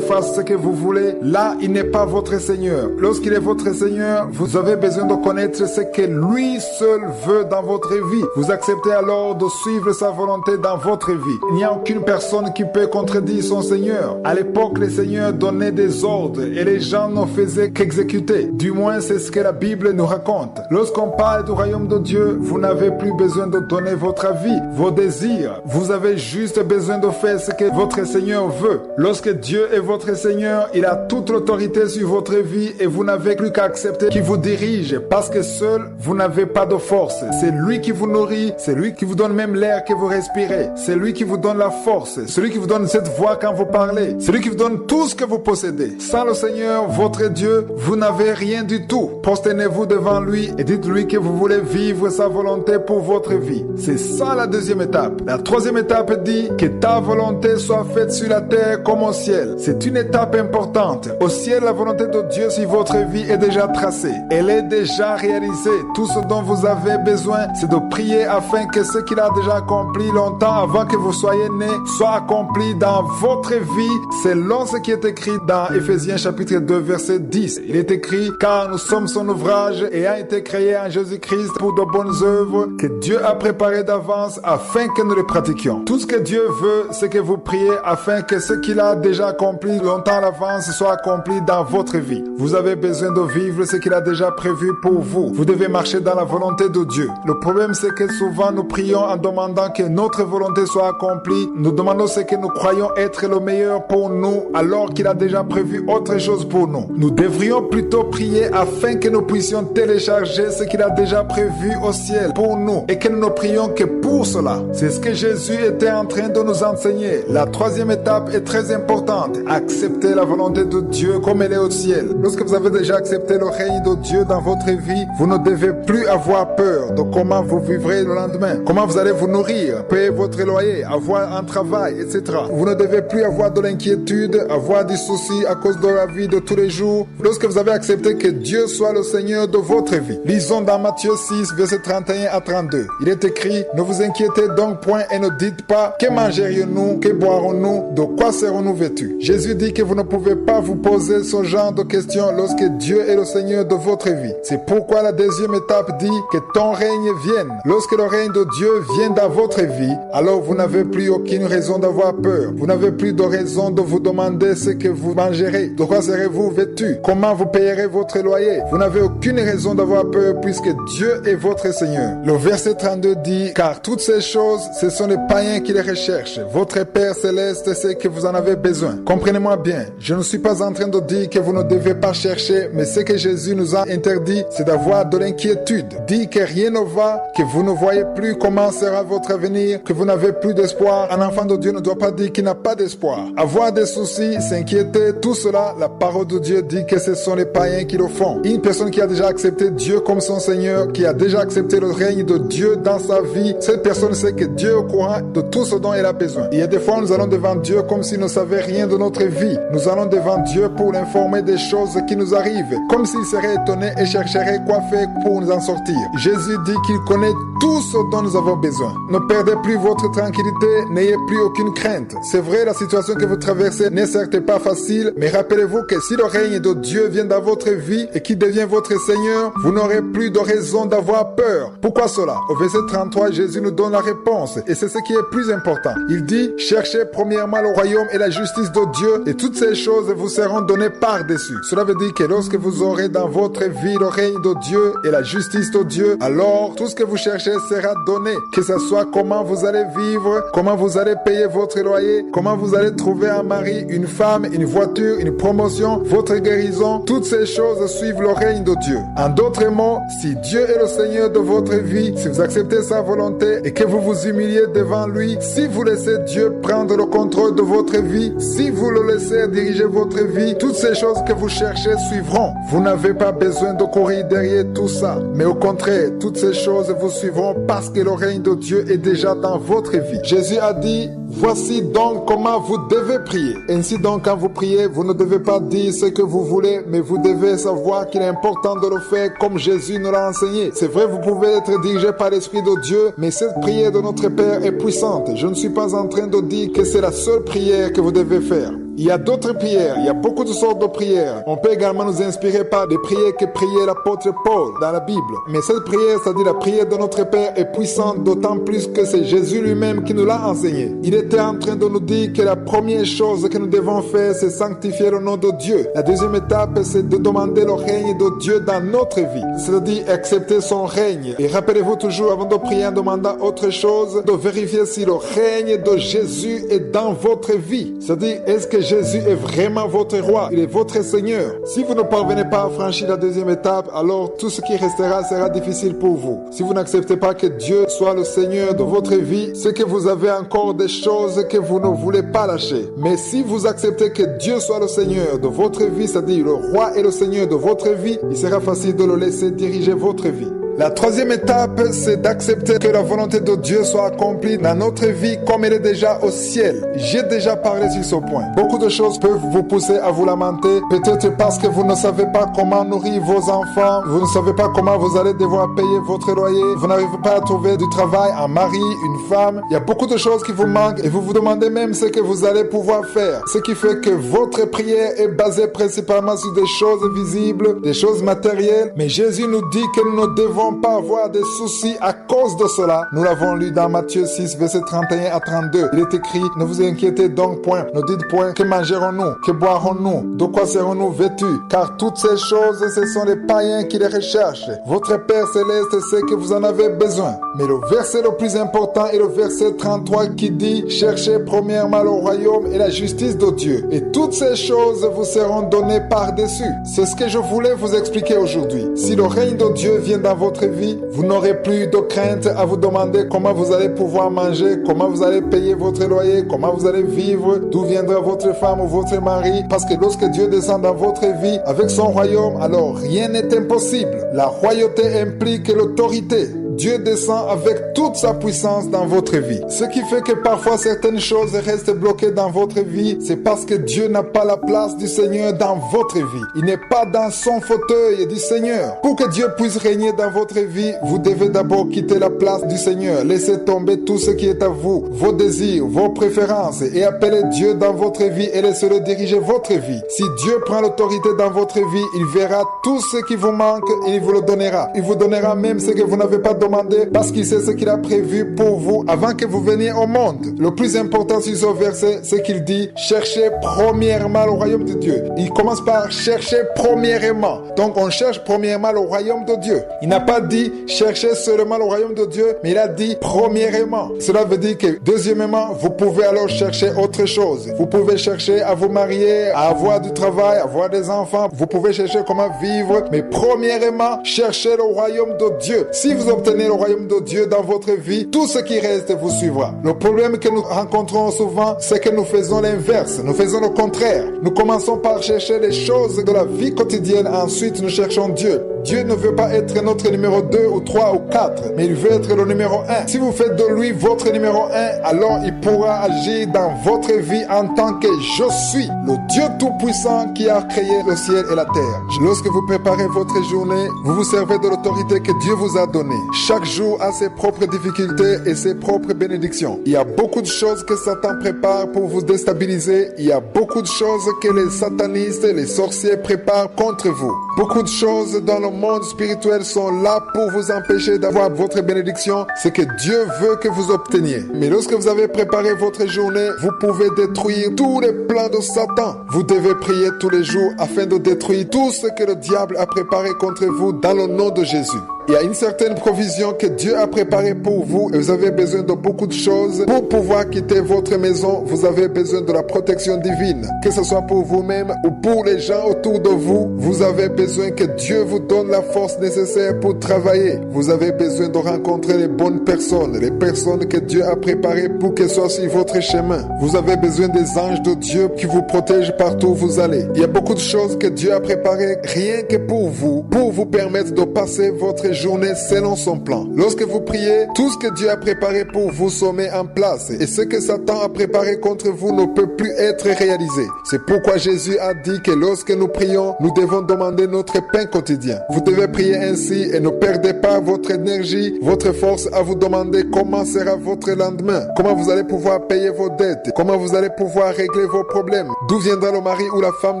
fasse ce que vous voulez. Là, il n'est pas votre Seigneur. Lorsqu'il est votre Seigneur, vous avez besoin de connaître ce que lui seul veut dans votre vie. Vous acceptez alors de suivre sa volonté dans votre vie. Il n'y a aucune personne qui peut contredire son Seigneur. À l'époque, les seigneurs donnaient des ordres et les gens ne faisaient qu'exécuter. Du moins, c'est ce que la Bible nous raconte. Lorsqu'on parle du royaume de Dieu, vous n'avez plus besoin de donner votre avis, vos désirs. Vous avez juste besoin de faire ce que votre Seigneur veut. Lorsque Dieu est votre Seigneur, il a toute l'autorité sur votre vie et vous n'avez plus qu'à accepter qu'il vous dirige parce que seul, vous n'avez pas de force. C'est lui qui vous nourrit, c'est lui qui vous donne même l'air que vous respirez. C'est lui qui vous donne la force, c'est lui qui vous donne cette voix quand vous parlez. C'est lui qui vous donne tout ce que vous possédez. Sans le Seigneur, votre Dieu, vous n'avez rien du tout. Prosternez-vous devant lui et dites-lui que vous voulez vivre sa volonté pour votre vie. C'est ça la deuxième étape. La troisième étape dit que ta volonté soit faite sur la terre comme au ciel. C'est une étape importante. Au ciel, la volonté de Dieu sur votre vie est déjà tracée. Elle est déjà réalisée. Tout ce dont vous avez besoin, c'est de prier afin que ce qu'il a déjà accompli longtemps avant que vous soyez nés soit accompli dans votre vie selon ce qui est écrit dans Éphésiens chapitre 2 verset 10. Il est écrit « Car nous sommes son ouvrage ayant été créés en Jésus-Christ pour de bonnes œuvres que Dieu a préparées d'avance afin que nous les pratiquions. » Tout ce que Dieu veut, c'est que vous priez afin que ce qu'il a déjà accompli longtemps à l'avance soit accompli dans votre vie. Vous avez besoin de vivre ce qu'il a déjà prévu pour vous. Vous devez marcher dans la volonté de Dieu. Le problème, c'est que souvent nous prions en demandant que notre volonté soit accomplie. Nous demandons ce que nous croyons être le meilleur pour nous alors qu'il a déjà prévu autre chose pour nous. Nous devrions plutôt prier afin que nous puissions télécharger ce qu'il a déjà prévu au ciel pour nous et que nous ne prions que pour cela. C'est ce que Jésus était en train de nous enseigner. La troisième étape est très importante. Accepter la volonté de Dieu comme elle est au ciel. Lorsque vous avez déjà accepté le règne de Dieu dans votre vie, vous ne devez plus avoir peur de comment vous vivrez le lendemain, comment vous allez vous nourrir, payer votre loyer, avoir un travail, etc. Vous ne devez plus avoir de l'inquiétude, avoir des soucis à cause de la vie de tous les jours. Lorsque vous avez accepté que Dieu soit le Seigneur de votre vie. Lisons dans Matthieu 6, verset 31 à 32. Il est écrit « Ne vous inquiétez donc point et ne dites pas que mangerions-nous, que boirons-nous, de quoi serons-nous vêtus ?» Jésus dit que vous ne pouvez pas vous poser ce genre de questions lorsque Dieu est le Seigneur de votre vie. C'est pourquoi la deuxième étape dit que ton règne vienne. Lorsque le règne de Dieu vient dans votre vie, alors vous n'avez plus aucune raison d'avoir peur. Vous n'avez plus de raison de vous demander ce que vous mangerez, de quoi serez-vous vêtus, comment vous payerez votre loyer. Vous n'avez aucune raison d'avoir peur puisque Dieu est votre Seigneur. Le verset 32 dit « Car toutes ces choses, ce sont les païens qui les recherchent. Votre Père Céleste sait que vous en avez besoin. » Comprenez-moi bien, je ne suis pas en train de dire que vous ne devez pas chercher, mais ce que Jésus nous a interdit, c'est d'avoir de l'inquiétude. Dit que rien ne va, que vous ne voyez plus comment sera votre avenir, que vous n'avez plus d'espoir. Un enfant de Dieu ne doit pas dire qu'il n'a pas d'espoir. Avoir des soucis, s'inquiéter, tout cela, la parole de Dieu dit que ce sont les païens qui le font. Une personne qui a déjà accepté Dieu comme son Seigneur, qui a déjà accepté le règne de Dieu dans sa vie, cette personne sait que Dieu est au courant de tout ce dont elle a besoin. Il y a des fois, nous allons devant Dieu comme s'il ne savait rien de notre vie. Nous allons devant Dieu pour l'informer des choses qui nous arrivent, comme s'il serait étonné et chercherait quoi faire pour nous en sortir. Jésus dit qu'il connaît tout ce dont nous avons besoin. Ne perdez plus votre tranquillité, n'ayez plus aucune crainte. C'est vrai, la situation que vous traversez n'est certes pas facile, mais rappelez-vous que si le règne de Dieu vient dans votre vie et qu'il devient votre Seigneur, vous n'aurez plus de raison d'avoir peur. Pourquoi cela? Au verset 33, Jésus nous donne la réponse et c'est ce qui est plus important. Il dit, cherchez premièrement le royaume et la justice de Dieu et toutes ces choses vous seront données par-dessus. Cela veut dire que lorsque vous aurez dans votre vie le règne de Dieu et la justice de Dieu, alors tout ce que vous cherchez sera donné. Que ce soit comment vous allez vivre, comment vous allez payer votre loyer, comment vous allez trouver un mari, une femme, une voiture, une promotion, votre guérison, toutes ces choses suivent le règne de Dieu. En d'autres mots, si Dieu est le Seigneur de votre vie, si vous acceptez sa volonté et que vous vous humiliez devant lui, si vous laissez Dieu prendre le contrôle de votre vie, si vous le laissez diriger votre vie, toutes ces choses que vous cherchez suivront. Vous n'avez pas besoin de courir derrière tout ça, mais au contraire, toutes ces choses vous suivront parce que le règne de Dieu est déjà dans votre vie. Jésus a dit, voici donc comment vous devez prier. Ainsi donc, quand vous priez, vous ne devez pas dire ce que vous voulez, mais vous devez savoir qu'il est important de le faire comme Jésus nous l'a enseigné. C'est vrai, vous pouvez être dirigé par l'Esprit de Dieu, mais cette prière de notre Père est puissante. Je ne suis pas en train de dire que c'est la seule prière que vous devez faire. Il y a d'autres prières, il y a beaucoup de sortes de prières. On peut également nous inspirer par des prières que priait l'apôtre Paul dans la Bible. Mais cette prière, c'est-à-dire la prière de notre Père, est puissante d'autant plus que c'est Jésus lui-même qui nous l'a enseigné. Il était en train de nous dire que la première chose que nous devons faire, c'est sanctifier le nom de Dieu. La deuxième étape, c'est de demander le règne de Dieu dans notre vie. C'est-à-dire accepter son règne. Et rappelez-vous toujours, avant de prier en demandant autre chose, de vérifier si le règne de Jésus est dans votre vie. C'est-à-dire, est-ce que Jésus est vraiment votre roi, il est votre Seigneur. Si vous ne parvenez pas à franchir la deuxième étape, alors tout ce qui restera sera difficile pour vous. Si vous n'acceptez pas que Dieu soit le Seigneur de votre vie, c'est que vous avez encore des choses que vous ne voulez pas lâcher. Mais si vous acceptez que Dieu soit le Seigneur de votre vie, c'est-à-dire le roi et le Seigneur de votre vie, il sera facile de le laisser diriger votre vie. La troisième étape, c'est d'accepter que la volonté de Dieu soit accomplie dans notre vie comme elle est déjà au ciel. J'ai déjà parlé sur ce point. Beaucoup de choses peuvent vous pousser à vous lamenter, peut-être parce que vous ne savez pas comment nourrir vos enfants, vous ne savez pas comment vous allez devoir payer votre loyer, vous n'arrivez pas à trouver du travail, un mari, une femme. Il y a beaucoup de choses qui vous manquent et vous vous demandez même ce que vous allez pouvoir faire. Ce qui fait que votre prière est basée principalement sur des choses visibles, des choses matérielles. Mais Jésus nous dit que nous ne devons pas avoir des soucis à cause de cela. Nous l'avons lu dans Matthieu 6, verset 31 à 32. Il est écrit, ne vous inquiétez donc point, ne dites point que mangerons-nous, que boirons-nous, de quoi serons-nous vêtus, car toutes ces choses, ce sont les païens qui les recherchent. Votre Père Céleste sait que vous en avez besoin. Mais le verset le plus important est le verset 33 qui dit, cherchez premièrement le royaume et la justice de Dieu, et toutes ces choses vous seront données par-dessus. C'est ce que je voulais vous expliquer aujourd'hui. Si le règne de Dieu vient dans votre vie, vous n'aurez plus de crainte à vous demander comment vous allez pouvoir manger, comment vous allez payer votre loyer, comment vous allez vivre, d'où viendra votre femme ou votre mari, parce que lorsque Dieu descend dans votre vie avec son royaume, alors rien n'est impossible. La royauté implique l'autorité. Dieu descend avec toute sa puissance dans votre vie. Ce qui fait que parfois certaines choses restent bloquées dans votre vie, c'est parce que Dieu n'a pas la place du Seigneur dans votre vie. Il n'est pas dans son fauteuil du Seigneur. Pour que Dieu puisse régner dans votre vie, vous devez d'abord quitter la place du Seigneur. Laissez tomber tout ce qui est à vous, vos désirs, vos préférences, et appelez Dieu dans votre vie et laissez-le diriger votre vie. Si Dieu prend l'autorité dans votre vie, il verra tout ce qui vous manque et il vous le donnera. Il vous donnera même ce que vous n'avez pas demandé, parce qu'il sait ce qu'il a prévu pour vous avant que vous veniez au monde. Le plus important sur ce verset, c'est qu'il dit, cherchez premièrement le royaume de Dieu. Il commence par chercher premièrement. Donc on cherche premièrement le royaume de Dieu. Il n'a pas dit chercher seulement le royaume de Dieu, mais il a dit premièrement. Cela veut dire que deuxièmement, vous pouvez alors chercher autre chose. Vous pouvez chercher à vous marier, à avoir du travail, à avoir des enfants. Vous pouvez chercher comment vivre, mais premièrement, cherchez le royaume de Dieu. Si vous obtenez le royaume de Dieu dans votre vie, tout ce qui reste vous suivra. Le problème que nous rencontrons souvent, c'est que nous faisons l'inverse. Nous faisons le contraire. Nous commençons par chercher les choses de la vie quotidienne. Ensuite, nous cherchons Dieu. Dieu ne veut pas être notre numéro 2 ou 3 ou 4, mais il veut être le numéro 1. Si vous faites de lui votre numéro 1, alors il pourra agir dans votre vie en tant que je suis, le Dieu Tout-Puissant qui a créé le ciel et la terre. Lorsque vous préparez votre journée, vous vous servez de l'autorité que Dieu vous a donnée. Chaque jour a ses propres difficultés et ses propres bénédictions. Il y a beaucoup de choses que Satan prépare pour vous déstabiliser. Il y a beaucoup de choses que les satanistes et les sorciers préparent contre vous. Beaucoup de choses dans le monde spirituel sont là pour vous empêcher d'avoir votre bénédiction, ce que Dieu veut que vous obteniez. Mais lorsque vous avez préparé votre journée, vous pouvez détruire tous les plans de Satan. Vous devez prier tous les jours afin de détruire tout ce que le diable a préparé contre vous dans le nom de Jésus. Il y a une certaine provision que Dieu a préparée pour vous et vous avez besoin de beaucoup de choses. Pour pouvoir quitter votre maison, vous avez besoin de la protection divine. Que ce soit pour vous-même ou pour les gens autour de vous, vous avez besoin que Dieu vous donne la force nécessaire pour travailler. Vous avez besoin de rencontrer les bonnes personnes, les personnes que Dieu a préparées pour qu'elles soient sur votre chemin. Vous avez besoin des anges de Dieu qui vous protègent partout où vous allez. Il y a beaucoup de choses que Dieu a préparées rien que pour vous permettre de passer votre journée selon son plan. Lorsque vous priez, tout ce que Dieu a préparé pour vous se met en place et ce que Satan a préparé contre vous ne peut plus être réalisé. C'est pourquoi Jésus a dit que lorsque nous prions, nous devons demander notre pain quotidien. Vous devez prier ainsi et ne perdez pas votre énergie, votre force à vous demander comment sera votre lendemain, comment vous allez pouvoir payer vos dettes, comment vous allez pouvoir régler vos problèmes, d'où viendra le mari ou la femme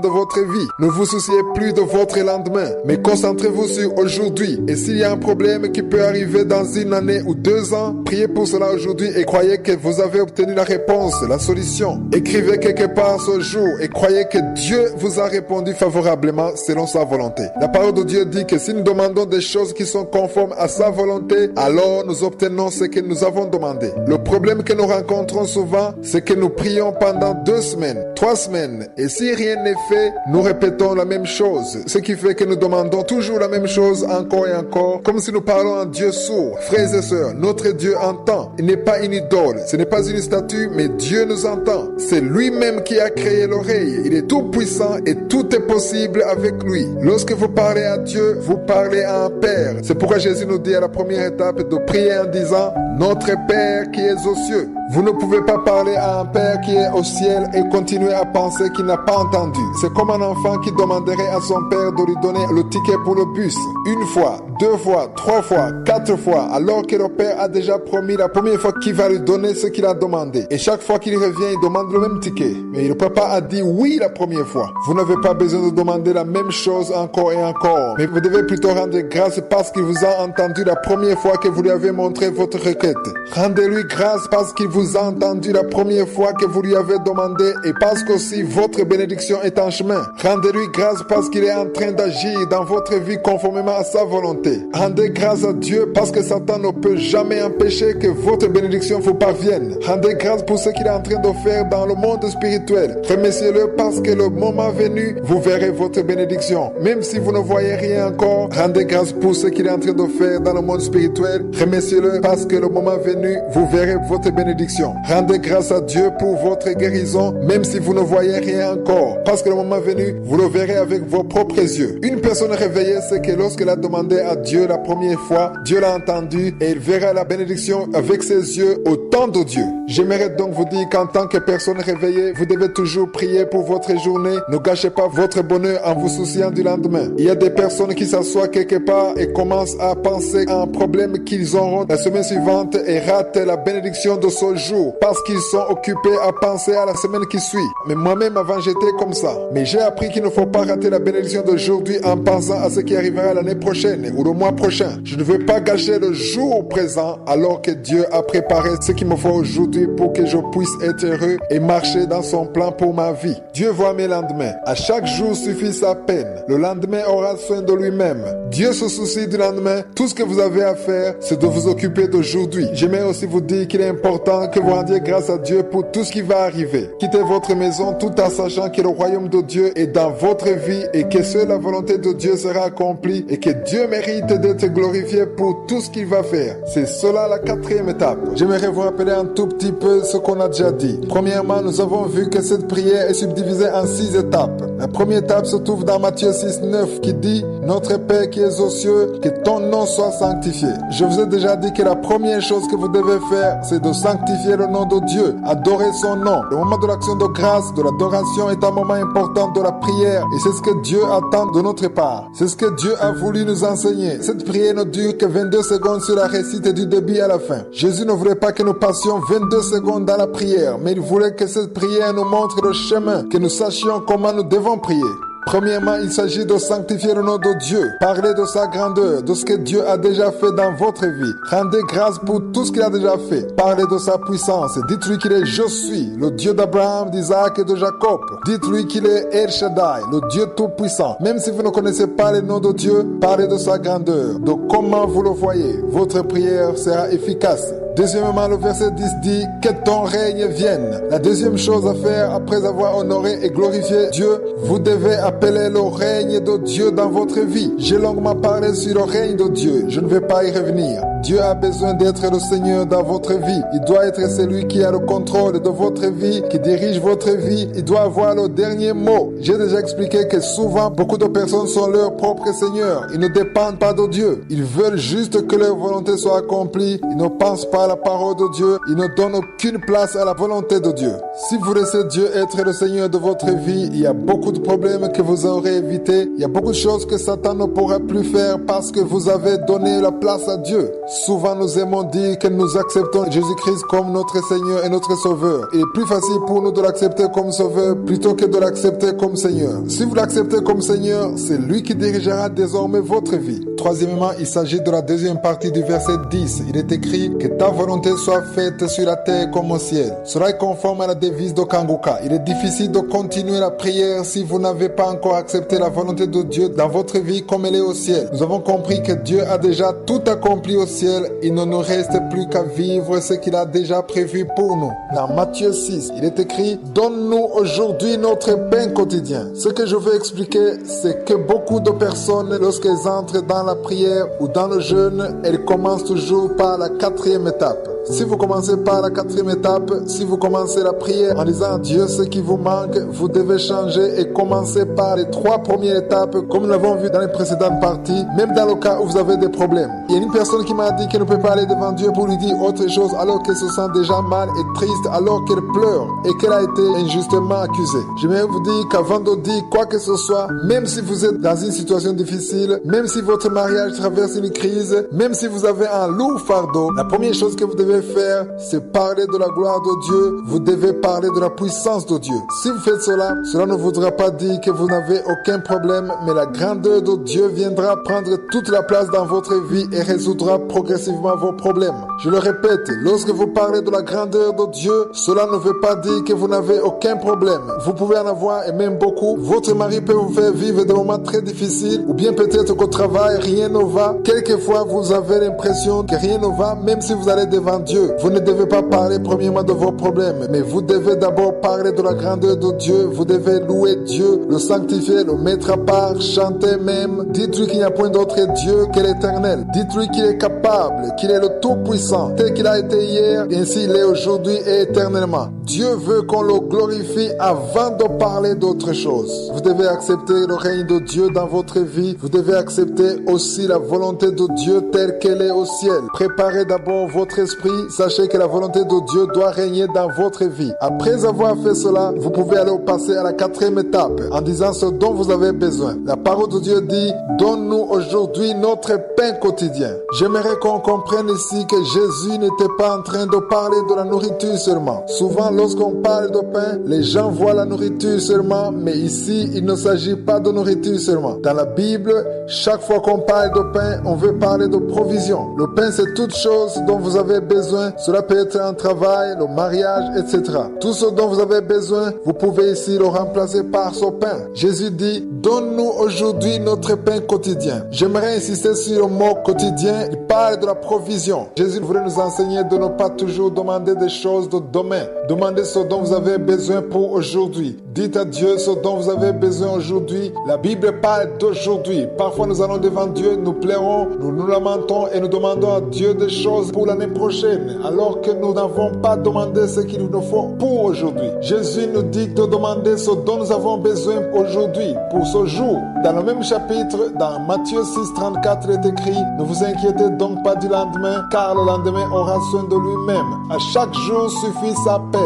de votre vie. Ne vous souciez plus de votre lendemain, mais concentrez-vous sur aujourd'hui. Et s'il y a un problème qui peut arriver dans une année ou 2 ans, priez pour cela aujourd'hui et croyez que vous avez obtenu la réponse, la solution. Écrivez quelque part ce jour et croyez que Dieu vous a répondu favorablement selon sa volonté. La parole de Dieu dit que si nous demandons des choses qui sont conformes à sa volonté, alors nous obtenons ce que nous avons demandé. Le problème que nous rencontrons souvent, c'est que nous prions pendant 2 semaines, 3 semaines, et si rien n'est fait, nous répétons la même chose, ce qui fait que nous demandons toujours la même chose encore et encore, comme si nous parlons à un Dieu sourd. Frères et sœurs, notre Dieu entend. Il n'est pas une idole, ce n'est pas une statue, mais Dieu nous entend. C'est lui-même qui a créé l'oreille. Il est tout puissant et tout est possible avec lui. Lorsque vous parlez à Dieu, vous parlez à un Père. C'est pourquoi Jésus nous dit à la première étape de prier en disant « Notre Père qui est aux cieux ». Vous ne pouvez pas parler à un Père qui est au ciel et continuer à penser qu'il n'a pas entendu. C'est comme un enfant qui demanderait à son père de lui donner le ticket pour le bus. 1 fois, 2 fois, 3 fois, 4 fois, alors que le père a déjà promis la première fois qu'il va lui donner ce qu'il a demandé. Et chaque fois qu'il revient, il demande le même ticket. Mais le papa a dit oui la première fois. Vous n'avez pas besoin de demander la même chose encore et encore. Mais vous devez plutôt rendre grâce parce qu'il vous a entendu la première fois que vous lui avez montré votre requête. Rendez-lui grâce parce qu'il vous a entendu la première fois que vous lui avez demandé et parce qu'aussi votre bénédiction est en chemin. Rendez-lui grâce parce qu'il est en train d'agir dans votre vie conformément à sa volonté. Rendez grâce à Dieu parce que Satan ne peut jamais empêcher que votre bénédiction vous parvienne. Rendez grâce pour ce qu'il est en train de faire dans le monde spirituel. Remerciez-le parce que le moment venu, vous verrez votre bénédiction. Même si vous ne voyez rien encore, rendez grâce pour ce qu'il est en train de faire dans le monde spirituel. Remerciez-le parce que le moment venu, vous verrez votre bénédiction. Rendez grâce à Dieu pour votre guérison, même si vous ne voyez rien encore. Parce que le moment venu, vous le verrez avec vos propres yeux. Une personne réveillée, c'est que lorsqu'elle a demandé à Dieu la première fois, Dieu l'a entendu et il verra la bénédiction avec ses yeux au temps de Dieu. J'aimerais donc vous dire qu'en tant que personne réveillée, vous devez toujours prier pour votre journée. Ne gâchez pas votre bonheur en vous souciant du lendemain. Il y a des personnes qui s'assoient quelque part et commencent à penser à un problème qu'ils auront la semaine suivante et ratent la bénédiction de ce jour parce qu'ils sont occupés à penser à la semaine qui suit. Mais moi-même avant j'étais comme ça. Mais j'ai appris qu'il ne faut pas rater la bénédiction d'aujourd'hui en pensant à ce qui arrivera l'année prochaine ou le mois prochain. Je ne veux pas gâcher le jour présent alors que Dieu a préparé ce qu'il me faut aujourd'hui pour que je puisse être heureux et marcher dans son plan pour ma vie. Dieu voit mes lendemains. À chaque jour suffit sa peine. Le lendemain aura soin de lui-même. Dieu se soucie du lendemain. Tout ce que vous avez à faire, c'est de vous occuper d'aujourd'hui. J'aimerais aussi vous dire qu'il est important important que vous rendiez grâce à Dieu pour tout ce qui va arriver. Quittez votre maison tout en sachant que le royaume de Dieu est dans votre vie et que seule la volonté de Dieu sera accomplie et que Dieu mérite d'être glorifié pour tout ce qu'il va faire. C'est cela la quatrième étape. J'aimerais vous rappeler un tout petit peu ce qu'on a déjà dit. Premièrement, nous avons vu que cette prière est subdivisée en 6 étapes. La première étape se trouve dans Matthieu 6, 9 qui dit « Notre Père qui es aux cieux, que ton nom soit sanctifié ». Je vous ai déjà dit que la première chose que vous devez faire, c'est de sanctifier le nom de Dieu, adorer son nom. Le moment de l'action de grâce, de l'adoration est un moment important de la prière et c'est ce que Dieu attend de notre part. C'est ce que Dieu a voulu nous enseigner. Cette prière ne dure que 22 secondes sur la récite du début à la fin. Jésus ne voulait pas que nous passions 22 secondes dans la prière, mais il voulait que cette prière nous montre le chemin, que nous sachions comment nous devons prier. Premièrement, il s'agit de sanctifier le nom de Dieu. Parlez de sa grandeur, de ce que Dieu a déjà fait dans votre vie. Rendez grâce pour tout ce qu'il a déjà fait. Parlez de sa puissance. Dites-lui qu'il est Je suis, le Dieu d'Abraham, d'Isaac et de Jacob. Dites-lui qu'il est El Shaddai, le Dieu tout-puissant. Même si vous ne connaissez pas le nom de Dieu, parlez de sa grandeur, de comment vous le voyez. Votre prière sera efficace. Deuxièmement, le verset 10 dit « Que ton règne vienne ». La deuxième chose à faire après avoir honoré et glorifié Dieu, vous devez appeler le règne de Dieu dans votre vie. J'ai longuement parlé sur le règne de Dieu. Je ne vais pas y revenir. Dieu a besoin d'être le Seigneur dans votre vie. Il doit être celui qui a le contrôle de votre vie, qui dirige votre vie. Il doit avoir le dernier mot. J'ai déjà expliqué que souvent, beaucoup de personnes sont leurs propres seigneurs. Ils ne dépendent pas de Dieu. Ils veulent juste que leur volonté soit accomplie. Ils ne pensent pas à la parole de Dieu. Ils ne donnent aucune place à la volonté de Dieu. Si vous laissez Dieu être le Seigneur de votre vie, il y a beaucoup de problèmes que vous aurez évités. Il y a beaucoup de choses que Satan ne pourra plus faire parce que vous avez donné la place à Dieu. Souvent, nous aimons dire que nous acceptons Jésus-Christ comme notre Seigneur et notre Sauveur. Il est plus facile pour nous de l'accepter comme Sauveur plutôt que de l'accepter comme Seigneur. Si vous l'acceptez comme Seigneur, c'est lui qui dirigera désormais votre vie. Troisièmement, il s'agit de la deuxième partie du verset 10. Il est écrit que ta volonté soit faite sur la terre comme au ciel. Cela est conforme à la devise de Kanguka. Il est difficile de continuer la prière si vous n'avez pas encore accepté la volonté de Dieu dans votre vie comme elle est au ciel. Nous avons compris que Dieu a déjà tout accompli au ciel. Il ne nous reste plus qu'à vivre ce qu'il a déjà prévu pour nous. Dans Matthieu 6, il est écrit « Donne-nous aujourd'hui notre pain quotidien ». Ce que je veux expliquer, c'est que beaucoup de personnes, lorsqu'elles entrent dans la prière ou dans le jeûne, elles commencent toujours par la quatrième étape. Si vous commencez par la quatrième étape, si vous commencez la prière en disant à Dieu ce qui vous manque, vous devez changer et commencer par les 3 premières étapes, comme nous l'avons vu dans les précédentes parties, même dans le cas où vous avez des problèmes. Il y a une personne qui m'a dit qu'elle ne peut pas aller devant Dieu pour lui dire autre chose alors qu'elle se sent déjà mal et triste, alors qu'elle pleure et qu'elle a été injustement accusée. J'aimerais vous dire qu'avant de dire quoi que ce soit, même si vous êtes dans une situation difficile, même si votre mariage traverse une crise, même si vous avez un lourd fardeau, la première chose que vous devez faire, c'est parler de la gloire de Dieu. Vous devez parler de la puissance de Dieu. Si vous faites cela, cela ne voudra pas dire que vous n'avez aucun problème, mais la grandeur de Dieu viendra prendre toute la place dans votre vie et résoudra progressivement vos problèmes. Je le répète, lorsque vous parlez de la grandeur de Dieu, cela ne veut pas dire que vous n'avez aucun problème. Vous pouvez en avoir et même beaucoup. Votre mari peut vous faire vivre des moments très difficiles, ou bien peut-être qu'au travail, rien ne va. Quelquefois, vous avez l'impression que rien ne va, même si vous allez devant Dieu. Vous ne devez pas parler premièrement de vos problèmes, mais vous devez d'abord parler de la grandeur de Dieu. Vous devez louer Dieu, le sanctifier, le mettre à part, chanter même. Dites-lui qu'il n'y a point d'autre Dieu que l'Éternel. Dites-lui qu'il est capable, qu'il est le Tout-Puissant, tel qu'il a été hier, ainsi il est aujourd'hui et éternellement. Dieu veut qu'on le glorifie avant de parler d'autre chose. Vous devez accepter le règne de Dieu dans votre vie. Vous devez accepter aussi la volonté de Dieu telle qu'elle est au ciel. Préparez d'abord votre esprit. Sachez que la volonté de Dieu doit régner dans votre vie. Après avoir fait cela, vous pouvez aller passer à la quatrième étape en disant ce dont vous avez besoin. La parole de Dieu dit « Donne-nous aujourd'hui notre pain quotidien ». J'aimerais qu'on comprenne ici que Jésus n'était pas en train de parler de la nourriture seulement. Souvent, lorsqu'on parle de pain, les gens voient la nourriture seulement, mais ici, il ne s'agit pas de nourriture seulement. Dans la Bible, chaque fois qu'on parle de pain, on veut parler de provision. Le pain, c'est toute chose dont vous avez besoin. Cela peut être un travail, le mariage, etc. Tout ce dont vous avez besoin, vous pouvez ici le remplacer par ce pain. Jésus dit, donne-nous aujourd'hui notre pain quotidien. J'aimerais insister sur le mot quotidien. Il parle de la provision. Jésus voulait nous enseigner de ne pas toujours demander des choses de demain. Demandez ce dont vous avez besoin pour aujourd'hui. Dites à Dieu ce dont vous avez besoin aujourd'hui. La Bible parle d'aujourd'hui. Parfois nous allons devant Dieu, nous pleurons, nous nous lamentons et nous demandons à Dieu des choses pour l'année prochaine, alors que nous n'avons pas demandé ce qu'il nous faut pour aujourd'hui. Jésus nous dit de demander ce dont nous avons besoin aujourd'hui, pour ce jour. Dans le même chapitre, dans Matthieu 6, 34, il est écrit: ne vous inquiétez donc pas du lendemain, car le lendemain aura soin de lui-même. À chaque jour suffit sa peine.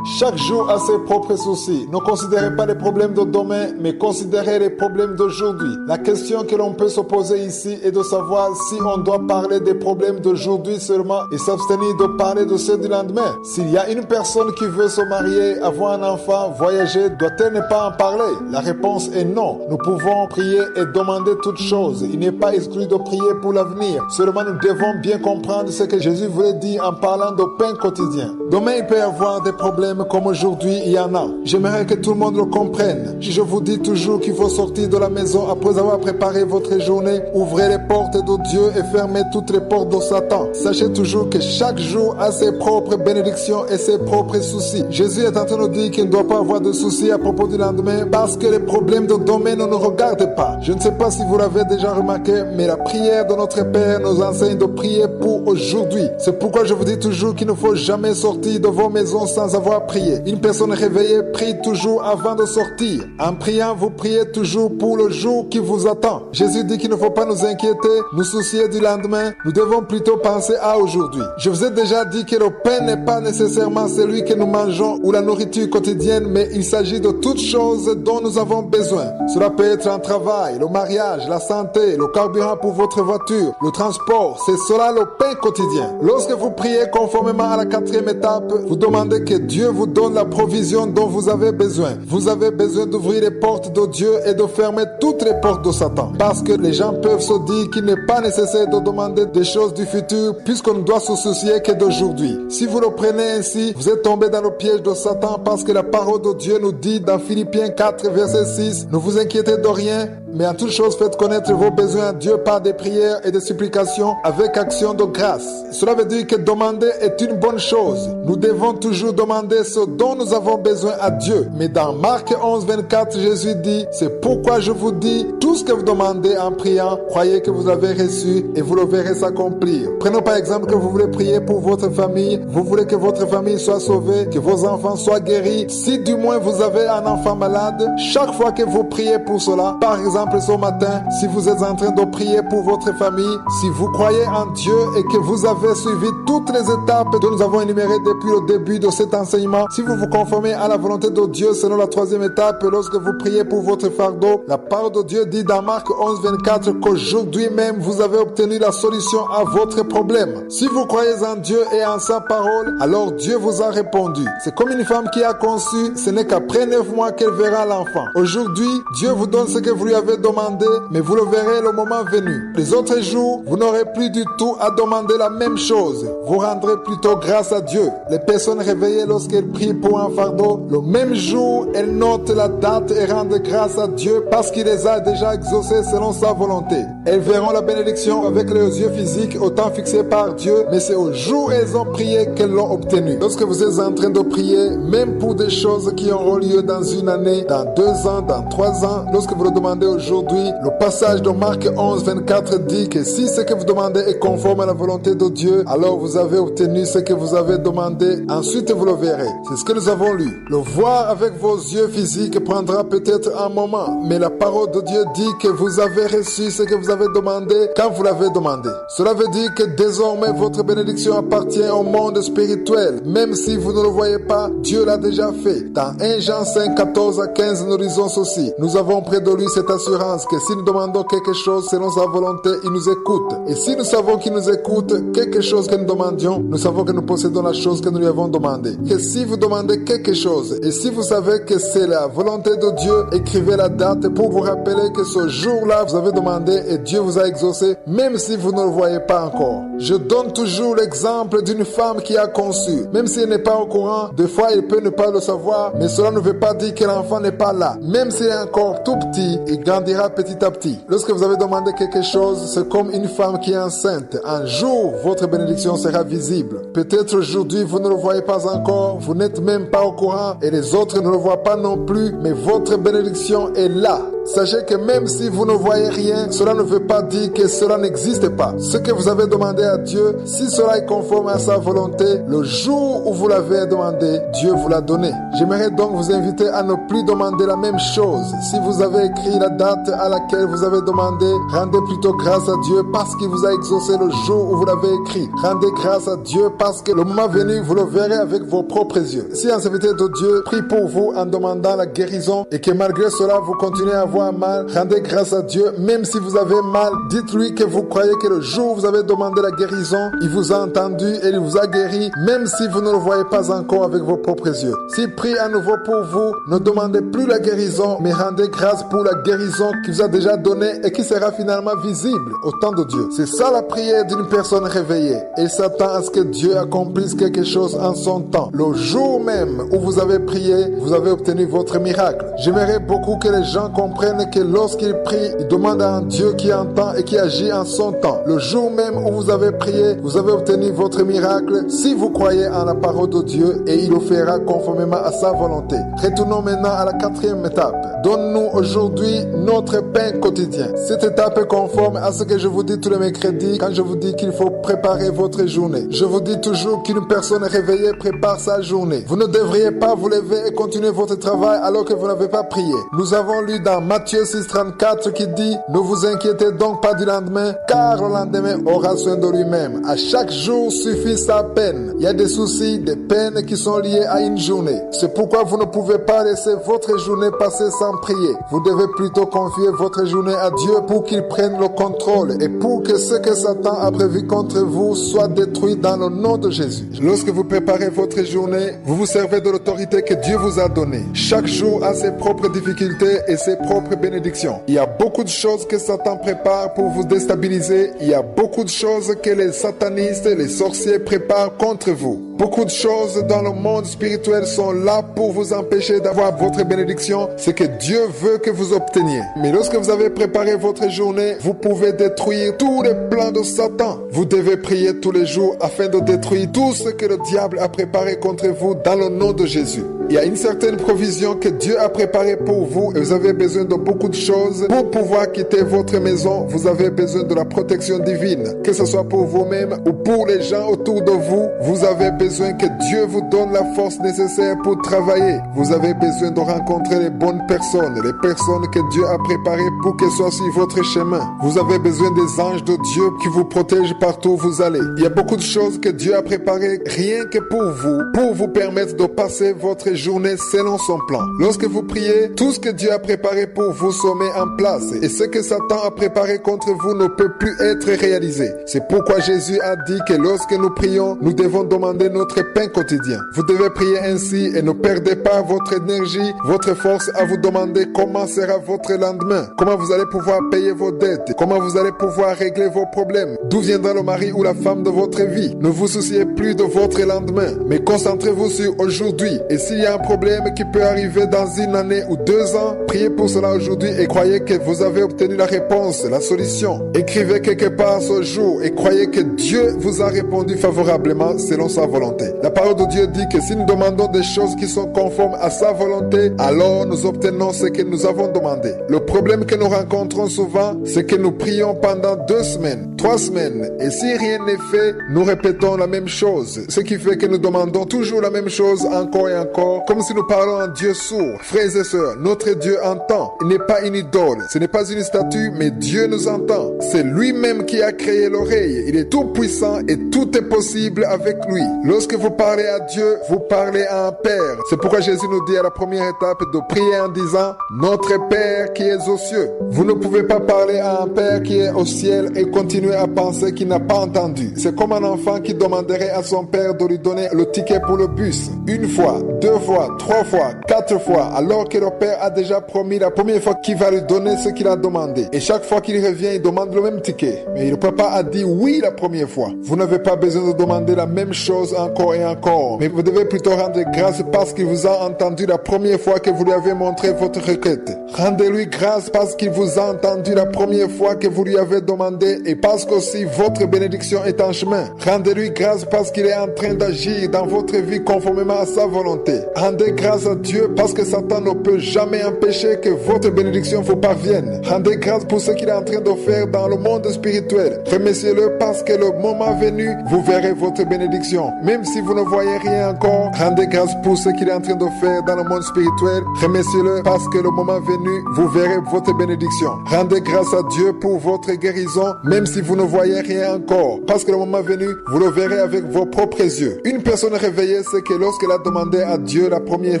Chaque jour a ses propres soucis. Ne considérez pas les problèmes de demain, mais considérez les problèmes d'aujourd'hui. La question que l'on peut se poser ici est de savoir si on doit parler des problèmes d'aujourd'hui seulement et s'abstenir de parler de ceux du lendemain. S'il y a une personne qui veut se marier, avoir un enfant, voyager, doit-elle ne pas en parler? La réponse est non. Nous pouvons prier et demander toutes choses. Il n'est pas exclu de prier pour l'avenir. Seulement nous devons bien comprendre ce que Jésus voulait dire en parlant de pain quotidien. Demain, il peut y avoir des problèmes comme aujourd'hui il y en a. J'aimerais que tout le monde le comprenne. Si je vous dis toujours qu'il faut sortir de la maison après avoir préparé votre journée, ouvrez les portes de Dieu et fermez toutes les portes de Satan. Sachez toujours que chaque jour a ses propres bénédictions et ses propres soucis. Jésus est en train de nous dire qu'il ne doit pas avoir de soucis à propos du lendemain parce que les problèmes de demain ne nous regardent pas. Je ne sais pas si vous l'avez déjà remarqué, mais la prière de notre Père nous enseigne de prier pour aujourd'hui. C'est pourquoi je vous dis toujours qu'il ne faut jamais sortir de vos maisons sans avoir prié. Une personne réveillée prie toujours avant de sortir. En priant, vous priez toujours pour le jour qui vous attend. Jésus dit qu'il ne faut pas nous inquiéter, nous soucier du lendemain. Nous devons plutôt penser à aujourd'hui. Je vous ai déjà dit que le pain n'est pas nécessairement celui que nous mangeons ou la nourriture quotidienne, mais il s'agit de toutes choses dont nous avons besoin. Cela peut être un travail, le mariage, la santé, le carburant pour votre voiture, le transport. C'est cela le pain quotidien. Lorsque vous priez conformément à la 4e étape, vous demandez que Dieu vous donne la provision dont vous avez besoin. Vous avez besoin d'ouvrir les portes de Dieu et de fermer toutes les portes de Satan. Parce que les gens peuvent se dire qu'il n'est pas nécessaire de demander des choses du futur puisqu'on ne doit se soucier que d'aujourd'hui. Si vous le prenez ainsi, vous êtes tombé dans le piège de Satan parce que la parole de Dieu nous dit dans Philippiens 4, verset 6, ne vous inquiétez de rien, mais en toute chose faites connaître vos besoins à Dieu par des prières et des supplications avec action de grâce. Cela veut dire que demander est une bonne chose. Nous devons toujours demander ce dont nous avons besoin à Dieu. Mais dans Marc 11, 24, Jésus dit, c'est pourquoi je vous dis, tout ce que vous demandez en priant, croyez que vous avez reçu et vous le verrez s'accomplir. Prenons par exemple que vous voulez prier pour votre famille, vous voulez que votre famille soit sauvée, que vos enfants soient guéris. Si du moins vous avez un enfant malade, chaque fois que vous priez pour cela, par exemple ce matin, si vous êtes en train de prier pour votre famille, si vous croyez en Dieu et que vous avez suivi toutes les étapes que nous avons énumérées depuis le début de cet enseignement, si vous vous conformez à la volonté de Dieu selon la 3e étape, lorsque vous priez pour votre fardeau, la parole de Dieu dit dans Marc 11, 24 qu'aujourd'hui même vous avez obtenu la solution à votre problème. Si vous croyez en Dieu et en sa parole, alors Dieu vous a répondu. C'est comme une femme qui a conçu, ce n'est qu'après 9 mois qu'elle verra l'enfant. Aujourd'hui, Dieu vous donne ce que vous lui avez demandé, mais vous le verrez le moment venu. Les autres jours, vous n'aurez plus du tout à demander la même chose. Vous rendrez plutôt grâce à Dieu. Les personnes réveillées, lorsqu'elles prient pour un fardeau, le même jour, elles notent la date et rendent grâce à Dieu parce qu'il les a déjà exaucés selon sa volonté. Elles verront la bénédiction avec leurs yeux physiques au temps fixé par Dieu, mais c'est au jour où elles ont prié qu'elles l'ont obtenu. Lorsque vous êtes en train de prier, même pour des choses qui auront lieu dans une année, dans 2 ans, dans 3 ans, lorsque vous le demandez aujourd'hui, le passage de Marc 11, 24 dit que si ce que vous demandez est conforme à la volonté de Dieu, alors vous avez obtenu ce que vous avez demandé. Ensuite, vous le verrez. C'est ce que nous avons lu. Le voir avec vos yeux physiques prendra peut-être un moment, mais la parole de Dieu dit que vous avez reçu ce que vous avez demandé quand vous l'avez demandé. Cela veut dire que désormais votre bénédiction appartient au monde spirituel. Même si vous ne le voyez pas, Dieu l'a déjà fait. Dans 1 Jean 5, 14 à 15, nous lisons ceci. Nous avons près de lui cette assurance que si nous demandons quelque chose selon sa volonté, il nous écoute. Et si nous savons qu'il nous écoute, coûte quelque chose que nous demandions, nous savons que nous possédons la chose que nous lui avons demandé. Que si vous demandez quelque chose, et si vous savez que c'est la volonté de Dieu, écrivez la date pour vous rappeler que ce jour-là, vous avez demandé et Dieu vous a exaucé, même si vous ne le voyez pas encore. Je donne toujours l'exemple d'une femme qui a conçu. Même si elle n'est pas au courant, des fois elle peut ne pas le savoir, mais cela ne veut pas dire que l'enfant n'est pas là. Même s'il est encore tout petit, il grandira petit à petit. Lorsque vous avez demandé quelque chose, c'est comme une femme qui est enceinte. Un jour, votre bénédiction sera visible. Peut-être aujourd'hui, vous ne le voyez pas encore, vous n'êtes même pas au courant et les autres ne le voient pas non plus, mais votre bénédiction est là. Sachez que même si vous ne voyez rien, cela ne veut pas dire que cela n'existe pas. Ce que vous avez demandé à Dieu, si cela est conforme à sa volonté, le jour où vous l'avez demandé, Dieu vous l'a donné. J'aimerais donc vous inviter à ne plus demander la même chose. Si vous avez écrit la date à laquelle vous avez demandé, rendez plutôt grâce à Dieu parce qu'il vous a exaucé le jour où vous l'avez écrit. Rendez grâce à Dieu parce que le moment venu, vous le verrez avec vos propres yeux. Si un serviteur de Dieu prie pour vous en demandant la guérison et que malgré cela, vous continuez à avoir mal, rendez grâce à Dieu. Même si vous avez mal, dites-lui que vous croyez que le jour où vous avez demandé la guérison, il vous a entendu et il vous a guéri, même si vous ne le voyez pas encore avec vos propres yeux. S'il prie à nouveau pour vous, ne demandez plus la guérison, mais rendez grâce pour la guérison qu'il vous a déjà donnée et qui sera finalement visible au temps de Dieu. C'est ça la prière d'une personne réveillée. Elle s'attend à ce que Dieu accomplisse quelque chose en son temps. Le jour même où vous avez prié, vous avez obtenu votre miracle. J'aimerais beaucoup que les gens comprennent que lorsqu'ils prient, ils demandent à un Dieu qui entend et qui agit en son temps. Le jour même où vous avez prié, vous avez obtenu votre miracle si vous croyez en la parole de Dieu et il le fera conformément à sa volonté. Retournons maintenant à la 4e étape. Donne-nous aujourd'hui notre pain quotidien. Cette étape est conforme à ce que je vous dis tous les mercredis quand je vous dis qu'il faut préparer votre journée. Je vous dis toujours qu'une personne réveillée prépare sa journée. Vous ne devriez pas vous lever et continuer votre travail alors que vous n'avez pas prié. Nous avons lu dans Matthieu 6,34 qui dit « Ne vous inquiétez donc pas du lendemain, car le lendemain aura soin de lui-même. À chaque jour suffit sa peine. » Il y a des soucis, des peines qui sont liées à une journée. C'est pourquoi vous ne pouvez pas laisser votre journée passer sans prier. Vous devez plutôt confier votre journée à Dieu pour qu'il prenne le contrôle et pour que ce que Satan a prévu contre vous soit détruit dans le nom de Jésus. Lorsque vous préparez votre journée, vous vous servez de l'autorité que Dieu vous a donnée. Chaque jour a ses propres difficultés et ses propres bénédictions. Il y a beaucoup de choses que Satan prépare pour vous déstabiliser. Il y a beaucoup de choses que les satanistes et les sorciers préparent contre vous. Beaucoup de choses dans le monde spirituel sont là pour vous empêcher d'avoir votre bénédiction, ce que Dieu veut que vous obteniez. Mais lorsque vous avez préparé votre journée, vous pouvez détruire tous les plans de Satan. Vous devez prier tous les jours afin de détruire tout ce que le diable a préparé contre vous dans le nom de Jésus. Il y a une certaine provision que Dieu a préparée pour vous et vous avez besoin de beaucoup de choses. Pour pouvoir quitter votre maison, vous avez besoin de la protection divine. Que ce soit pour vous-même ou pour les gens autour de vous, vous avez besoin que Dieu vous donne la force nécessaire pour travailler. Vous avez besoin de rencontrer les bonnes personnes, les personnes que Dieu a préparées pour qu'elles soient sur votre chemin. Vous avez besoin des anges de Dieu qui vous protègent partout où vous allez. Il y a beaucoup de choses que Dieu a préparées rien que pour vous permettre de passer votre journée selon son plan. Lorsque vous priez, tout ce que Dieu a préparé pour vous se met en place et ce que Satan a préparé contre vous ne peut plus être réalisé. C'est pourquoi Jésus a dit que lorsque nous prions, nous devons demander notre pain quotidien. Vous devez prier ainsi et ne perdez pas votre énergie, votre force à vous demander comment sera votre lendemain, comment vous allez pouvoir payer vos dettes, comment vous allez pouvoir régler vos problèmes, d'où viendra le mari ou la femme de votre vie. Ne vous souciez plus de votre lendemain, mais concentrez-vous sur aujourd'hui. Et s'il y a un problème qui peut arriver dans une année ou 2 ans, priez pour cela aujourd'hui et croyez que vous avez obtenu la réponse, la solution. Écrivez quelque part ce jour et croyez que Dieu vous a répondu favorablement selon sa volonté. La parole de Dieu dit que si nous demandons des choses qui sont conformes à sa volonté, alors nous obtenons ce que nous avons demandé. Le problème que nous rencontrons souvent, c'est que nous prions pendant 2 semaines, 3 semaines, et si rien n'est fait, nous répétons la même chose. Ce qui fait que nous demandons toujours la même chose encore et encore, comme si nous parlons à un Dieu sourd. Frères et sœurs, notre Dieu entend. Il n'est pas une idole, ce n'est pas une statue, mais Dieu nous entend. C'est lui-même qui a créé l'oreille. Il est tout puissant et tout est possible avec lui. Lorsque vous parlez à Dieu, vous parlez à un Père. C'est pourquoi Jésus nous dit à la première étape de prier en disant « Notre Père qui es aux cieux ». Vous ne pouvez pas parler à un Père qui est au ciel et continuer à parler pensée qu'il n'a pas entendue. C'est comme un enfant qui demanderait à son père de lui donner le ticket pour le bus. Une fois, 2 fois, 3 fois, 4 fois, alors que le père a déjà promis la première fois qu'il va lui donner ce qu'il a demandé. Et chaque fois qu'il revient, il demande le même ticket. Mais le papa a dit oui la première fois. Vous n'avez pas besoin de demander la même chose encore et encore. Mais vous devez plutôt rendre grâce parce qu'il vous a entendu la première fois que vous lui avez montré votre requête. Rendez-lui grâce parce qu'il vous a entendu la première fois que vous lui avez demandé et parce qu'aussi votre bénédiction est en chemin. Rendez-lui grâce parce qu'il est en train d'agir dans votre vie conformément à sa volonté. Rendez grâce à Dieu parce que Satan ne peut jamais empêcher que votre bénédiction vous parvienne. Rendez grâce pour ce qu'il est en train de faire dans le monde spirituel. Remerciez-le parce que le moment venu, vous verrez votre bénédiction. Même si vous ne voyez rien encore, rendez grâce pour ce qu'il est en train de faire dans le monde spirituel. Remerciez-le parce que le moment venu, vous verrez votre bénédiction. Rendez grâce à Dieu pour votre guérison, même si vous ne voyez rien encore. Parce que le moment venu, vous le verrez avec vos propres yeux. Une personne réveillée, c'est que lorsqu'elle a demandé à Dieu la première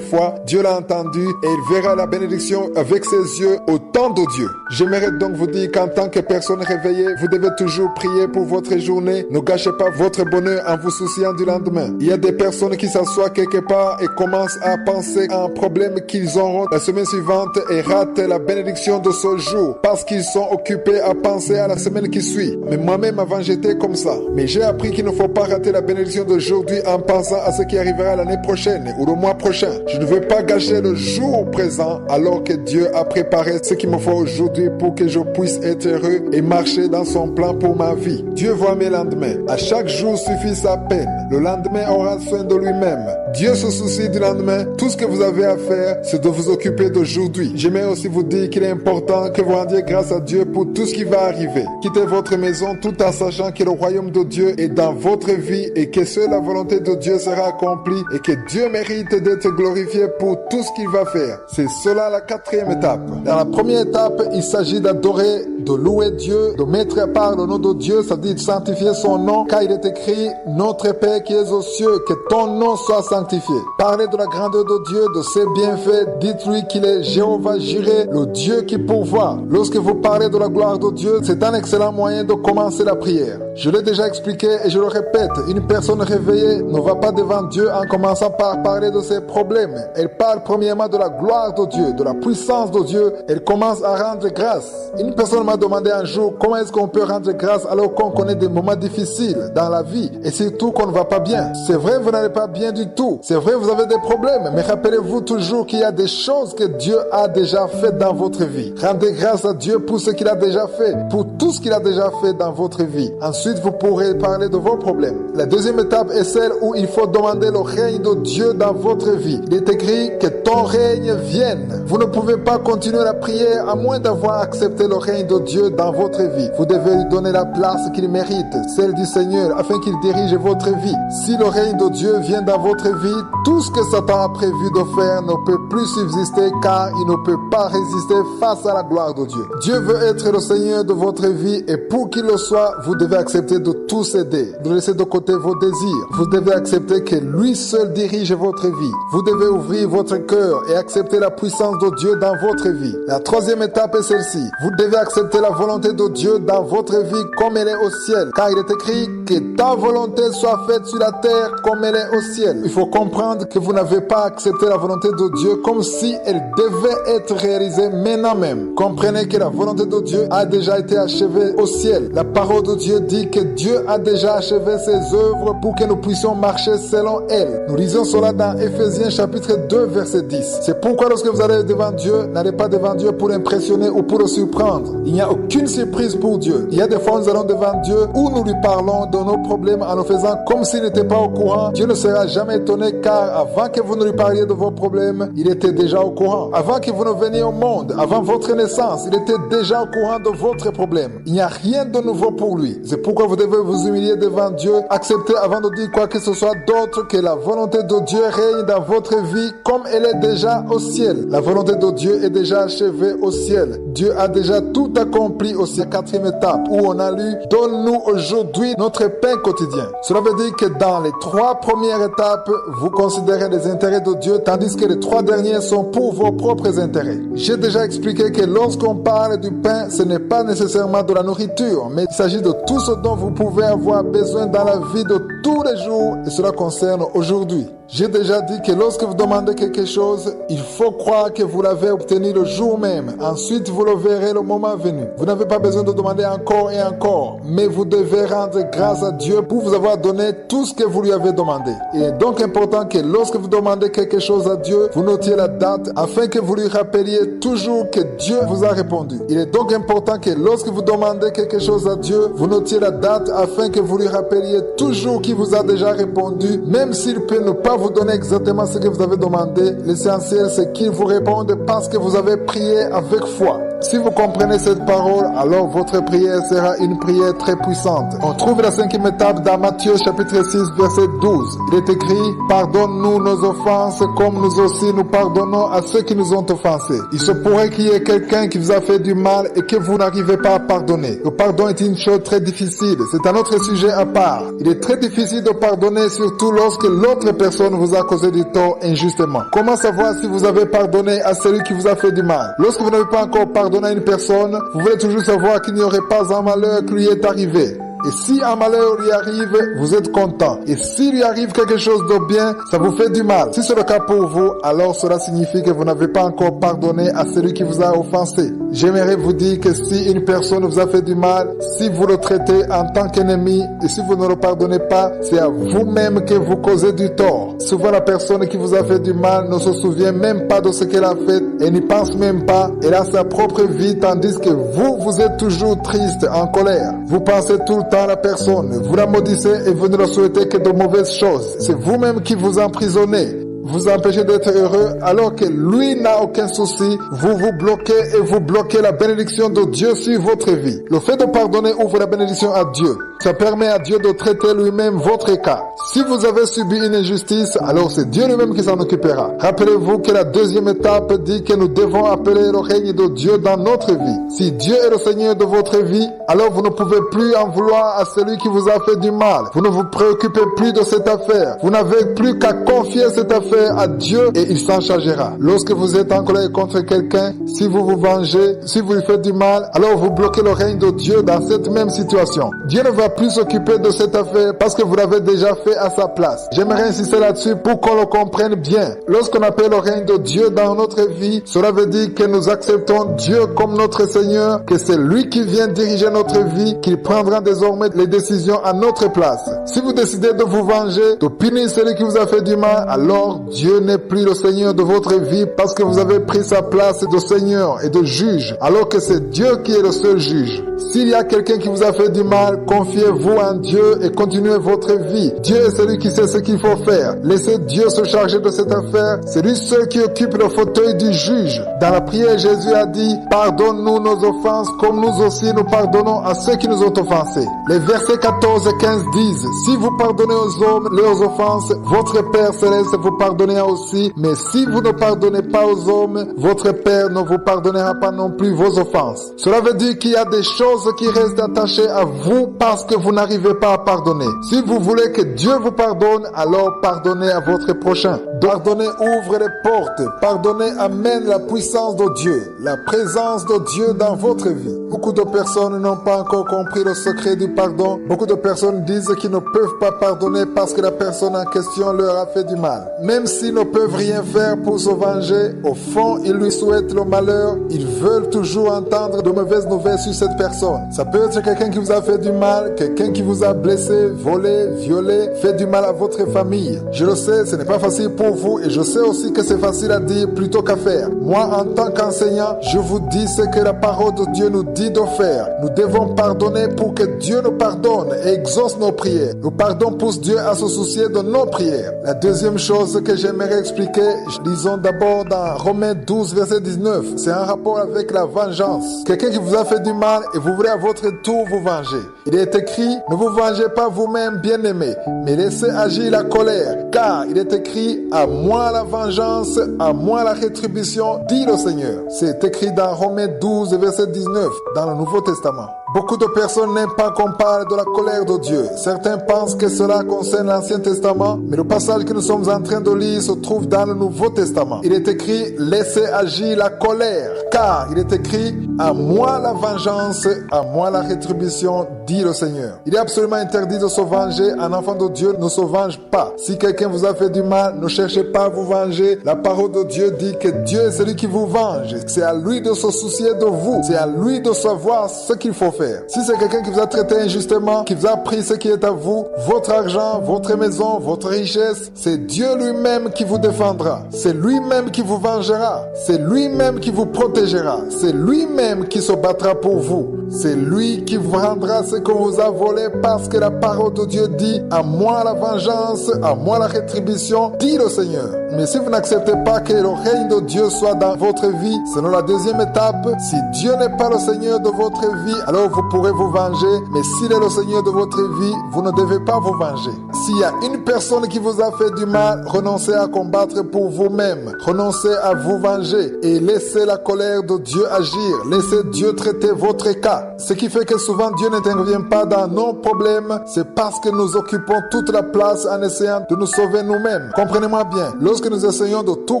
fois, Dieu l'a entendu et il verra la bénédiction avec ses yeux au temps de Dieu. J'aimerais donc vous dire qu'en tant que personne réveillée, vous devez toujours prier pour votre journée. Ne gâchez pas votre bonheur en vous souciant du lendemain. Il y a des personnes qui s'assoient quelque part et commencent à penser à un problème qu'ils auront la semaine suivante et ratent la bénédiction de ce jour parce qu'ils sont occupés à penser à la semaine qui suit. Mais moi-même avant j'étais comme ça. Mais j'ai appris qu'il ne faut pas rater la bénédiction d'aujourd'hui en pensant à ce qui arrivera l'année prochaine ou le mois prochain. Je ne veux pas gâcher le jour présent alors que Dieu a préparé ce qu'il me faut aujourd'hui pour que je puisse être heureux et marcher dans son plan pour ma vie. Dieu voit mes lendemains. À chaque jour suffit sa peine. Le lendemain aura soin de lui-même. Dieu se soucie du lendemain. Tout ce que vous avez à faire, c'est de vous occuper d'aujourd'hui. J'aimerais aussi vous dire qu'il est important que vous rendiez grâce à Dieu pour tout ce qui va arriver. Quittez votre maison tout en sachant que le royaume de Dieu est dans votre vie et que seule la volonté de Dieu sera accomplie et que Dieu mérite d'être glorifié pour tout ce qu'il va faire. C'est cela la 4e étape. Dans la première étape, il s'agit d'adorer, de louer Dieu, de mettre à part le nom de Dieu, c'est-à-dire de sanctifier son nom, car il est écrit « Notre Père qui es aux cieux, que ton nom soit sanctifié ». Parlez de la grandeur de Dieu, de ses bienfaits, dites-lui qu'il est Jéhovah Jireh, le Dieu qui pourvoit. Lorsque vous parlez de la gloire de Dieu, c'est un excellent moyen de commencer la prière. Je l'ai déjà expliqué et je le répète, une personne réveillée ne va pas devant Dieu en commençant par parler de ses problèmes. Elle parle premièrement de la gloire de Dieu, de la puissance de Dieu. Elle commence à rendre grâce. Une personne m'a demandé un jour comment est-ce qu'on peut rendre grâce alors qu'on connaît des moments difficiles dans la vie et surtout qu'on ne va pas bien. C'est vrai, vous n'allez pas bien du tout. C'est vrai, vous avez des problèmes, mais rappelez-vous toujours qu'il y a des choses que Dieu a déjà faites dans votre vie. Rendez grâce à Dieu pour ce qu'il a déjà fait, pour tout ce qu'il a déjà fait dans votre vie. Ensuite, vous pourrez parler de vos problèmes. La deuxième étape est celle où il faut demander le règne de Dieu dans votre vie. Il est écrit que ton règne vienne. Vous ne pouvez pas continuer la prière à moins d'avoir accepté le règne de Dieu dans votre vie. Vous devez lui donner la place qu'il mérite, celle du Seigneur, afin qu'il dirige votre vie. Si le règne de Dieu vient dans votre vie, tout ce que Satan a prévu de faire ne peut plus subsister car il ne peut pas résister face à la gloire de Dieu. Dieu veut être le Seigneur de votre vie et pour qu'il le soit, vous devez accepter de tout céder, de laisser de côté vos désirs. Vous devez accepter que lui seul dirige votre vie. Vous devez ouvrir votre cœur et accepter la puissance de Dieu dans votre vie. La troisième étape est celle-ci. Vous devez accepter la volonté de Dieu dans votre vie comme elle est au ciel. Car il est écrit que ta volonté soit faite sur la terre comme elle est au ciel. Il faut comprendre que vous n'avez pas accepté la volonté de Dieu comme si elle devait être réalisée maintenant même. Comprenez que la volonté de Dieu a déjà été achevée au ciel. La parole de Dieu dit que Dieu a déjà achevé ses œuvres pour que nous puissions marcher selon elle. Nous lisons cela dans Éphésiens chapitre 2 verset 10. C'est pourquoi lorsque vous allez devant Dieu, n'allez pas devant Dieu pour l'impressionner ou pour le surprendre. Il n'y a aucune surprise pour Dieu. Il y a des fois où nous allons devant Dieu où nous lui parlons de nos problèmes en nous faisant comme s'il n'était pas au courant. Dieu ne sera jamais étonné car avant que vous ne lui parliez de vos problèmes, il était déjà au courant. Avant que vous ne veniez au monde, avant votre naissance, il était déjà au courant de votre problème. Il n'y a rien de nouveau pour lui. C'est pourquoi vous devez vous humilier devant Dieu, accepter avant de dire quoi que ce soit d'autre que la volonté de Dieu règne dans votre vie comme elle est déjà au ciel. La volonté de Dieu est déjà achevée au ciel. Dieu a déjà tout accompli au ciel. 4e étape où on a lu « Donne-nous aujourd'hui notre pain quotidien ». Cela veut dire que dans les 3 premières étapes, vous considérez les intérêts de Dieu, tandis que les 3 derniers sont pour vos propres intérêts. J'ai déjà expliqué que lorsqu'on parle du pain, ce n'est pas nécessairement de la nourriture, mais il s'agit de tout ce dont vous pouvez avoir besoin dans la vie de tous les jours, et cela concerne aujourd'hui. J'ai déjà dit que lorsque vous demandez quelque chose, il faut croire que vous l'avez obtenu le jour même. Ensuite, vous le verrez le moment venu. Vous n'avez pas besoin de demander encore et encore, mais vous devez rendre grâce à Dieu pour vous avoir donné tout ce que vous lui avez demandé. Il est donc important que lorsque vous demandez quelque chose à Dieu, vous notiez la date afin que vous lui rappeliez toujours que Dieu vous a répondu. Il est donc important que lorsque vous demandez quelque chose à Dieu, vous notiez la date afin que vous lui rappeliez toujours qu'il vous a déjà répondu, même s'il peut ne pas vous donner exactement ce que vous avez demandé. L'essentiel, c'est qu'il vous réponde parce que vous avez prié avec foi. Si vous comprenez cette parole, alors votre prière sera une prière très puissante. On trouve la 5e étape dans Matthieu chapitre 6 verset 12. Il est écrit: pardonne-nous nos offenses comme nous aussi nous pardonnons à ceux qui nous ont offensés. Il se pourrait qu'il y ait quelqu'un qui vous a fait du mal et que vous n'arrivez pas à pardonner. Le pardon est une chose très difficile. C'est un autre sujet à part. Il est très difficile de pardonner, surtout lorsque l'autre personne vous a causé du tort injustement. Comment savoir si vous avez pardonné à celui qui vous a fait du mal? Lorsque vous n'avez pas encore pardonné à une personne, vous voulez toujours savoir qu'il n'y aurait pas un malheur qui lui est arrivé. Et si un malheur lui arrive, vous êtes content. Et s'il lui arrive quelque chose de bien, ça vous fait du mal. Si c'est le cas pour vous, alors cela signifie que vous n'avez pas encore pardonné à celui qui vous a offensé. J'aimerais vous dire que si une personne vous a fait du mal, si vous le traitez en tant qu'ennemi et si vous ne le pardonnez pas, c'est à vous-même que vous causez du tort. Souvent, la personne qui vous a fait du mal ne se souvient même pas de ce qu'elle a fait et n'y pense même pas. Elle a sa propre vie, tandis que vous êtes toujours triste, en colère. Vous pensez tout le temps à la personne, vous la maudissez et vous ne le souhaitez que de mauvaises choses. C'est vous-même qui vous emprisonnez. Vous empêchez d'être heureux alors que lui n'a aucun souci. Vous vous bloquez et vous bloquez la bénédiction de Dieu sur votre vie. Le fait de pardonner ouvre la bénédiction à Dieu. Ça permet à Dieu de traiter lui-même votre cas. Si vous avez subi une injustice, alors c'est Dieu lui-même qui s'en occupera. Rappelez-vous que la 2e étape dit que nous devons appeler le règne de Dieu dans notre vie. Si Dieu est le Seigneur de votre vie, alors vous ne pouvez plus en vouloir à celui qui vous a fait du mal. Vous ne vous préoccupez plus de cette affaire. Vous n'avez plus qu'à confier cette affaire à Dieu et il s'en chargera. Lorsque vous êtes en colère contre quelqu'un, si vous vous vengez, si vous lui faites du mal, alors vous bloquez le règne de Dieu dans cette même situation. Dieu ne va plus s'occuper de cette affaire parce que vous l'avez déjà fait à sa place. J'aimerais insister là-dessus pour qu'on le comprenne bien. Lorsqu'on appelle le règne de Dieu dans notre vie, cela veut dire que nous acceptons Dieu comme notre Seigneur, que c'est lui qui vient diriger notre vie, qu'il prendra désormais les décisions à notre place. Si vous décidez de vous venger, de punir celui qui vous a fait du mal, alors Dieu n'est plus le Seigneur de votre vie parce que vous avez pris sa place de Seigneur et de juge, alors que c'est Dieu qui est le seul juge. S'il y a quelqu'un qui vous a fait du mal, confiez-vous en Dieu et continuez votre vie. Dieu est celui qui sait ce qu'il faut faire. Laissez Dieu se charger de cette affaire. C'est lui seul qui occupe le fauteuil du juge. Dans la prière, Jésus a dit: pardonne-nous nos offenses comme nous aussi nous pardonnons à ceux qui nous ont offensés. Les versets 14 et 15 disent: si vous pardonnez aux hommes leurs offenses, votre Père céleste vous pardonnera aussi. Mais si vous ne pardonnez pas aux hommes, votre Père ne vous pardonnera pas non plus vos offenses. Cela veut dire qu'il y a des choses qui restent attachées à vous parce que vous n'arrivez pas à pardonner. Si vous voulez que Dieu vous pardonne, alors pardonnez à votre prochain. Pardonner ouvre les portes. Pardonner amène la puissance de Dieu, la présence de Dieu dans votre vie. Beaucoup de personnes n'ont pas encore compris le secret du pardon. Beaucoup de personnes disent qu'ils ne peuvent pas pardonner parce que la personne en question leur a fait du mal. Même s'ils ne peuvent rien faire pour se venger, au fond, ils lui souhaitent le malheur. Ils veulent toujours entendre de mauvaises nouvelles sur cette personne. Ça peut être quelqu'un qui vous a fait du mal, quelqu'un qui vous a blessé, volé, violé, fait du mal à votre famille. Je le sais, ce n'est pas facile pour vous et je sais aussi que c'est facile à dire plutôt qu'à faire. Moi, en tant qu'enseignant, je vous dis ce que la parole de Dieu nous dit de faire. Nous devons pardonner pour que Dieu nous pardonne et exauce nos prières. Le pardon pousse Dieu à se soucier de nos prières. La deuxième chose que j'aimerais expliquer, lisons d'abord dans Romains 12, verset 19. C'est un rapport avec la vengeance. Quelqu'un qui vous a fait du mal et vous voulez à votre tour vous venger. Il est écrit: ne vous vengez pas vous-même, bien-aimés, mais laissez agir la colère, car il est écrit: à moi la vengeance, à moi la rétribution, dit le Seigneur. C'est écrit dans Romains 12, verset 19, dans le Nouveau Testament. Beaucoup de personnes n'aiment pas qu'on parle de la colère de Dieu. Certains pensent que cela concerne l'Ancien Testament, mais le passage que nous sommes en train de lire se trouve dans le Nouveau Testament. Il est écrit « Laissez agir la colère », car il est écrit « À moi la vengeance, à moi la rétribution, dit le Seigneur ». Il est absolument interdit de se venger. Un enfant de Dieu ne se venge pas. Si quelqu'un vous a fait du mal, ne cherchez pas à vous venger. La parole de Dieu dit que Dieu est celui qui vous venge. C'est à lui de se soucier de vous. C'est à lui de savoir ce qu'il faut faire. Si c'est quelqu'un qui vous a traité injustement, qui vous a pris ce qui est à vous, votre argent, votre maison, votre richesse, c'est Dieu lui-même qui vous défendra. C'est lui-même qui vous vengera. C'est lui-même qui vous protégera. C'est lui-même qui se battra pour vous. C'est lui qui vous rendra ce qu'on vous a volé, parce que la parole de Dieu dit « À moi la vengeance, à moi la rétribution, dit le Seigneur ». Mais si vous n'acceptez pas que le règne de Dieu soit dans votre vie, selon la deuxième étape, si Dieu n'est pas le Seigneur de votre vie, alors vous pourrez vous venger. Mais s'il est le Seigneur de votre vie, vous ne devez pas vous venger. S'il y a une personne qui vous a fait du mal, renoncez à combattre pour vous-même. Renoncez à vous venger et laissez la colère de Dieu agir. Laissez Dieu traiter votre cas. Ce qui fait que souvent Dieu n'intervient pas dans nos problèmes, c'est parce que nous occupons toute la place en essayant de nous sauver nous-mêmes. Comprenez-moi bien, lorsque nous essayons de tout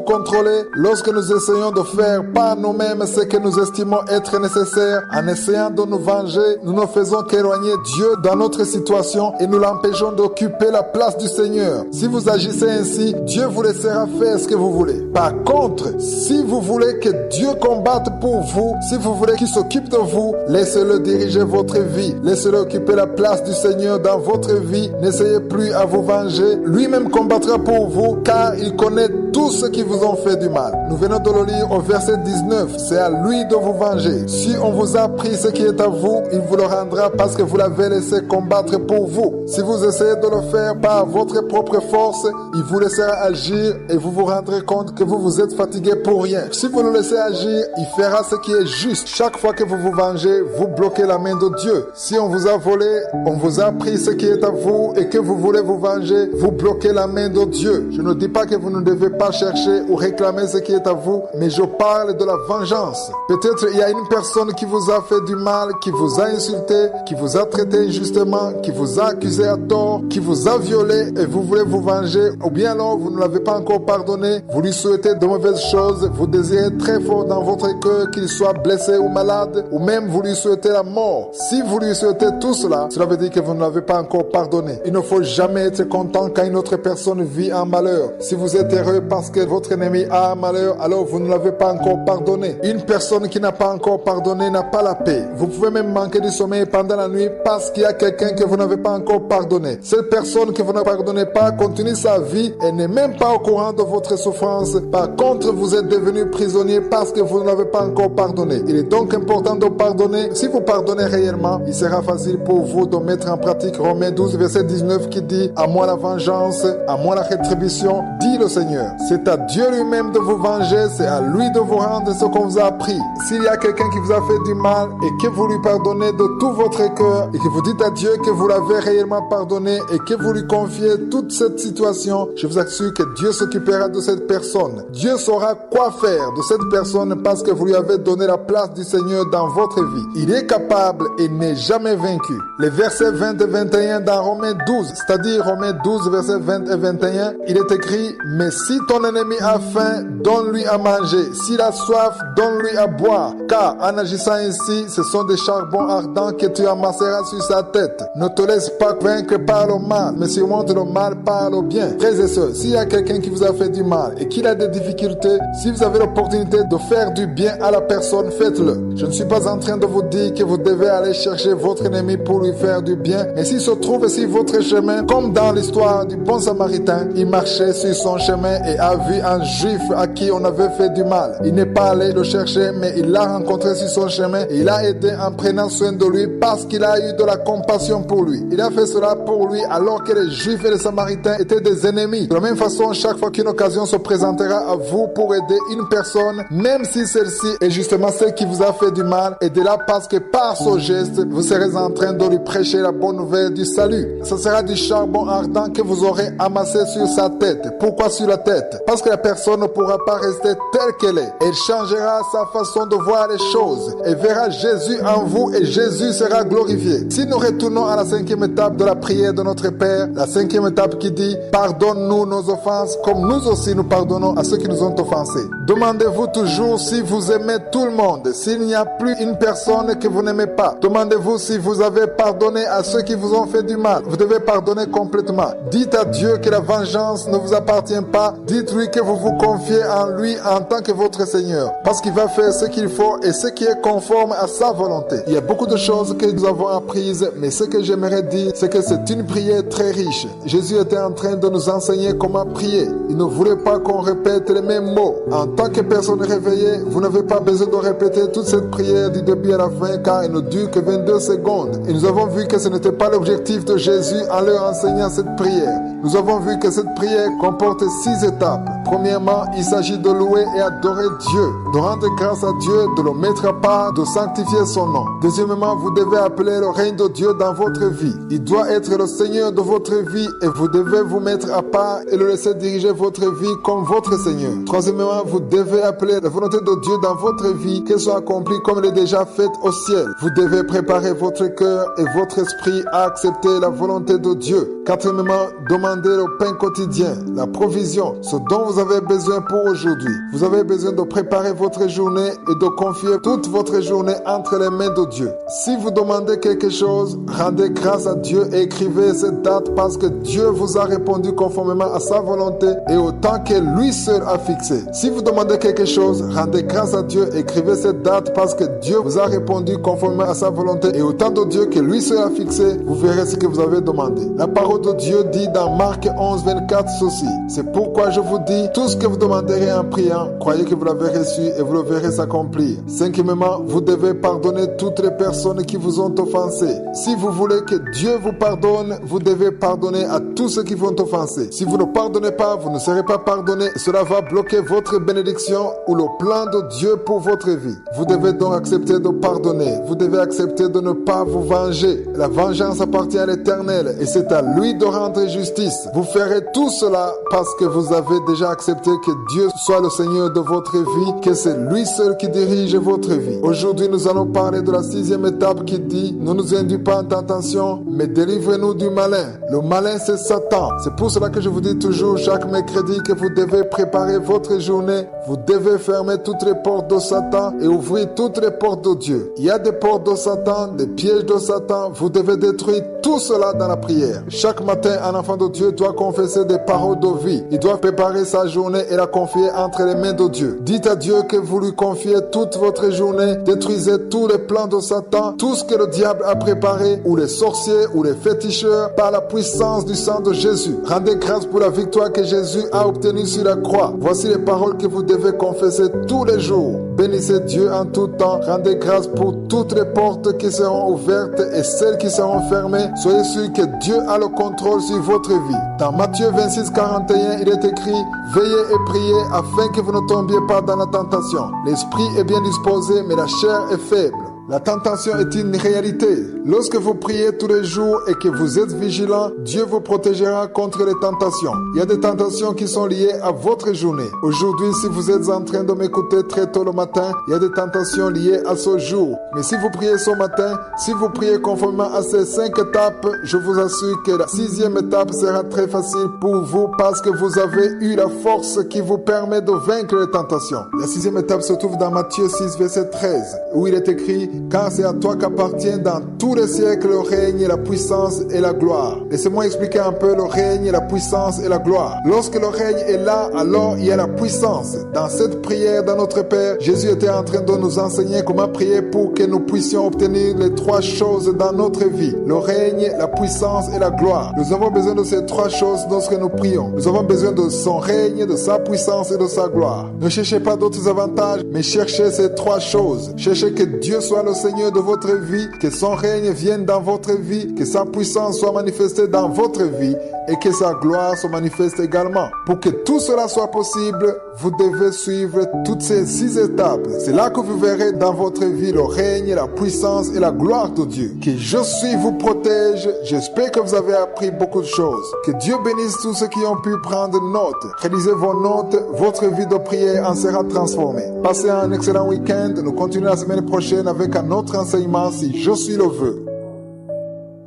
contrôler, lorsque nous essayons de faire par nous-mêmes ce que nous estimons être nécessaire, en essayant de nous venger, nous ne faisons qu'éloigner Dieu dans notre situation et nous l'empêchons d'occuper la place du Seigneur. Si vous agissez ainsi, Dieu vous laissera faire ce que vous voulez. Par contre, si vous voulez que Dieu combatte pour vous, si vous voulez qu'il s'occupe de vous, laissez-le diriger votre vie. Laissez-le occuper la place du Seigneur dans votre vie. N'essayez plus à vous venger. Lui-même combattra pour vous, car il connaît tous ceux qui vous ont fait du mal. Nous venons de le lire au verset 19. C'est à lui de vous venger. Si on vous a pris ce qui est à vous, il vous le rendra parce que vous l'avez laissé combattre pour vous. Si vous essayez de le faire par votre propre force, il vous laissera agir et vous vous rendrez compte que vous êtes fatigué pour rien. Si vous le laissez agir, il fera ce qui est juste. Chaque fois que vous vous vengez, vous bloquez la main de Dieu. Si on vous a volé, on vous a pris ce qui est à vous et que vous voulez vous venger, vous bloquez la main de Dieu. Je ne dis pas que vous ne devez pas chercher ou réclamer ce qui est à vous, mais je parle de la vengeance. Peut-être il y a une personne qui vous a fait du mal, qui vous a insulté, qui vous a traité injustement, qui vous a accusé à tort, qui vous a violé et vous voulez vous venger, ou bien alors vous ne l'avez pas encore pardonné, vous lui souhaitez de mauvaises choses, vous désirez très fort dans votre cœur qu'il soit blessé ou malade, ou même vous lui souhaitez la mort. Si vous lui souhaitez tout cela, cela veut dire que vous ne l'avez pas encore pardonné. Il ne faut jamais être content quand une autre personne vit un malheur. Si vous êtes heureux parce que votre ennemi a un malheur, alors vous ne l'avez pas encore pardonné. Une personne qui n'a pas encore pardonné n'a pas la paix. Vous pouvez même manquer du sommeil pendant la nuit parce qu'il y a quelqu'un que vous n'avez pas encore pardonné. Cette personne que vous ne pardonnez pas continue sa vie et n'est même pas au courant de votre souffrance. Par contre, vous êtes devenu prisonnier parce que vous ne l'avez pas encore pardonné. Il est donc important de pardonner. Si vous pardonnez réellement, il sera facile pour vous de mettre en pratique Romains 12, verset 19 qui dit « À moi la vengeance, à moi la rétribution, dit le Seigneur ». C'est à Dieu lui-même de vous venger, c'est à lui de vous rendre ce qu'on vous a appris. S'il y a quelqu'un qui vous a fait du mal et que vous lui pardonnez de tout votre cœur et que vous dites à Dieu que vous l'avez réellement pardonné et que vous lui confiez toute cette situation, je vous assure que Dieu s'occupera de cette personne. Dieu saura quoi faire de cette personne parce que vous lui avez donné la place du Seigneur dans votre vie. Il est capable et n'est jamais vaincu. Les versets 20 et 21 dans Romains 12, c'est-à-dire Romains 12, versets 20 et 21, il est écrit « Mais si ton ennemi a faim, donne-lui à manger. S'il a soif, donne-lui à boire. Car en agissant ainsi, ce sont des charbons ardents que tu amasseras sur sa tête. Ne te laisse pas vaincre par le mal, mais surmonte le mal par le bien. » Frères et sœurs, s'il y a quelqu'un qui vous a fait du mal et qu'il a des difficultés, si vous avez l'opportunité de faire du bien à la personne, faites-le. Je ne suis pas en train de vous dire que vous devez aller chercher votre ennemi pour lui faire du bien, mais s'il se trouve sur votre chemin, comme dans l'histoire du bon samaritain, il marchait sur son chemin et a vu un juif à qui on avait fait du mal. Il n'est pas allé le chercher, mais il l'a rencontré sur son chemin et il a aidé en prenant soin de lui parce qu'il a eu de la compassion pour lui. Il a fait cela pour lui alors que les juifs et les samaritains étaient des ennemis. De la même façon, chaque fois qu'une occasion se présentera à vous pour aider une personne, même si celle-ci est justement celle qui vous a fait du mal, aidez-la parce que par ce geste, vous serez en train de lui prêcher la bonne nouvelle du salut. Ce sera du charbon ardent que vous aurez amassé sur sa tête. Pourquoi sur la tête? Parce que la personne ne pourra pas rester telle qu'elle est. Elle changera sa façon de voir les choses et verra Jésus en vous vous et Jésus sera glorifié. Si nous retournons à la 5e étape de la prière de notre Père, la 5e étape qui dit « Pardonne-nous nos offenses comme nous aussi nous pardonnons à ceux qui nous ont offensés ». Demandez-vous toujours si vous aimez tout le monde, s'il n'y a plus une personne que vous n'aimez pas. Demandez-vous si vous avez pardonné à ceux qui vous ont fait du mal. Vous devez pardonner complètement. Dites à Dieu que la vengeance ne vous appartient pas. Dites-lui que vous vous confiez en lui en tant que votre Seigneur. Parce qu'il va faire ce qu'il faut et ce qui est conforme à sa volonté. Il y a beaucoup de choses que nous avons apprises, mais ce que j'aimerais dire, c'est que c'est une prière très riche. Jésus était en train de nous enseigner comment prier. Il ne voulait pas qu'on répète les mêmes mots. En tant que personne réveillée, vous n'avez pas besoin de répéter toute cette prière du début à la fin, car elle ne dure que 22 secondes. Et nous avons vu que ce n'était pas l'objectif de Jésus en leur enseignant cette prière. Nous avons vu que cette prière comporte 6 étapes. Premièrement, il s'agit de louer et adorer Dieu, de rendre grâce à Dieu, de le mettre à part, de sanctifier son nom. Deuxièmement, vous devez appeler le règne de Dieu dans votre vie. Il doit être le Seigneur de votre vie et vous devez vous mettre à part et le laisser diriger votre vie comme votre Seigneur. Troisièmement, vous devez appeler la volonté de Dieu dans votre vie, qu'elle soit accomplie comme elle est déjà faite au ciel. Vous devez préparer votre cœur et votre esprit à accepter la volonté de Dieu. Quatrièmement, demandez le pain quotidien, la provision, ce dont vous avez besoin pour aujourd'hui. Vous avez besoin de préparer votre journée et de confier toute votre journée entre les mains de Dieu. Si vous demandez quelque chose, rendez grâce à Dieu et écrivez cette date parce que Dieu vous a répondu conformément à sa volonté et au temps que lui seul a fixé. Si vous demandez quelque chose, rendez grâce à Dieu et écrivez cette date parce que Dieu vous a répondu conformément à sa volonté et au temps de Dieu que lui seul a fixé, vous verrez ce que vous avez demandé. La parole de Dieu dit dans Marc 11, 24 ceci. C'est pourquoi je vous dis, tout ce que vous demanderez en priant, croyez que vous l'avez reçu et vous le verrez s'accomplir. Cinquièmement, vous devez pardonner toutes les personnes qui vous ont offensé. Si vous voulez que Dieu vous pardonne, vous devez pardonner à tous ceux qui vont offenser. Si vous ne pardonnez pas, vous ne serez pas pardonné et cela va bloquer votre bénédiction ou le plan de Dieu pour votre vie. Vous devez donc accepter de pardonner. Vous devez accepter de ne pas vous venger. La vengeance appartient à l'Éternel et c'est à lui de rendre justice. Vous ferez tout cela parce que vous avez déjà accepté que Dieu soit le Seigneur de votre vie, que c'est lui seul qui dirige votre vie. Aujourd'hui, nous allons parler de la 6e étape qui dit « Ne nous induis pas en tentation, mais délivre-nous du malin ». Le malin, c'est Satan. C'est pour cela que je vous dis toujours chaque mercredi que vous devez préparer votre journée. Vous devez fermer toutes les portes de Satan et ouvrir toutes les portes de Dieu. Il y a des portes de Satan, des pièges de Satan. Vous devez détruire tout cela dans la prière. Chaque matin, un enfant de Dieu doit confesser des paroles de vie. Il doit préparer sa journée et la confier entre les mains de Dieu. Dites à Dieu que vous lui confiez toute votre journée. Détruisez tous les plans de Satan, tout ce que le diable a préparé, ou les sorciers, ou les féticheurs, par la puissance du sang de Jésus. Rendez grâce pour la victoire que Jésus a obtenue sur la croix. Voici les paroles que vous devez confesser tous les jours. Bénissez Dieu en tout temps. Rendez grâce pour toutes les portes qui seront ouvertes et celles qui seront fermées. Soyez sûrs que Dieu a le contrôle sur votre vie. Dans Matthieu 26, 41, il est écrit « Veillez et priez afin que vous ne tombiez pas dans la tentation. L'esprit est bien disposé, mais la chair est faible. » La tentation est une réalité. Lorsque vous priez tous les jours et que vous êtes vigilant, Dieu vous protégera contre les tentations. Il y a des tentations qui sont liées à votre journée. Aujourd'hui, si vous êtes en train de m'écouter très tôt le matin, il y a des tentations liées à ce jour. Mais si vous priez ce matin, si vous priez conformément à ces 5 étapes, je vous assure que la 6e étape sera très facile pour vous parce que vous avez eu la force qui vous permet de vaincre les tentations. La 6e étape se trouve dans Matthieu 6, verset 13, où il est écrit « Car c'est à toi qu'appartient dans tous les siècles le règne, la puissance et la gloire. » Laissez-moi expliquer un peu le règne, la puissance et la gloire. Lorsque le règne est là, alors il y a la puissance. Dans cette prière dans notre Père, Jésus était en train de nous enseigner comment prier pour que nous puissions obtenir les 3 choses dans notre vie. Le règne, la puissance et la gloire. Nous avons besoin de ces 3 choses lorsque nous prions. Nous avons besoin de son règne, de sa puissance et de sa gloire. Ne cherchez pas d'autres avantages, mais cherchez ces 3 choses. Cherchez que Dieu soit le Seigneur de votre vie, que son règne vienne dans votre vie, que sa puissance soit manifestée dans votre vie et que sa gloire se manifeste également. Pour que tout cela soit possible, vous devez suivre toutes ces 6 étapes. C'est là que vous verrez dans votre vie le règne, la puissance et la gloire de Dieu. Que je suis vous protège. J'espère que vous avez appris beaucoup de choses. Que Dieu bénisse tous ceux qui ont pu prendre note. Réalisez vos notes, votre vie de prière en sera transformée. Passez un excellent week-end. Nous continuons la semaine prochaine avec un autre enseignement si je suis le veux.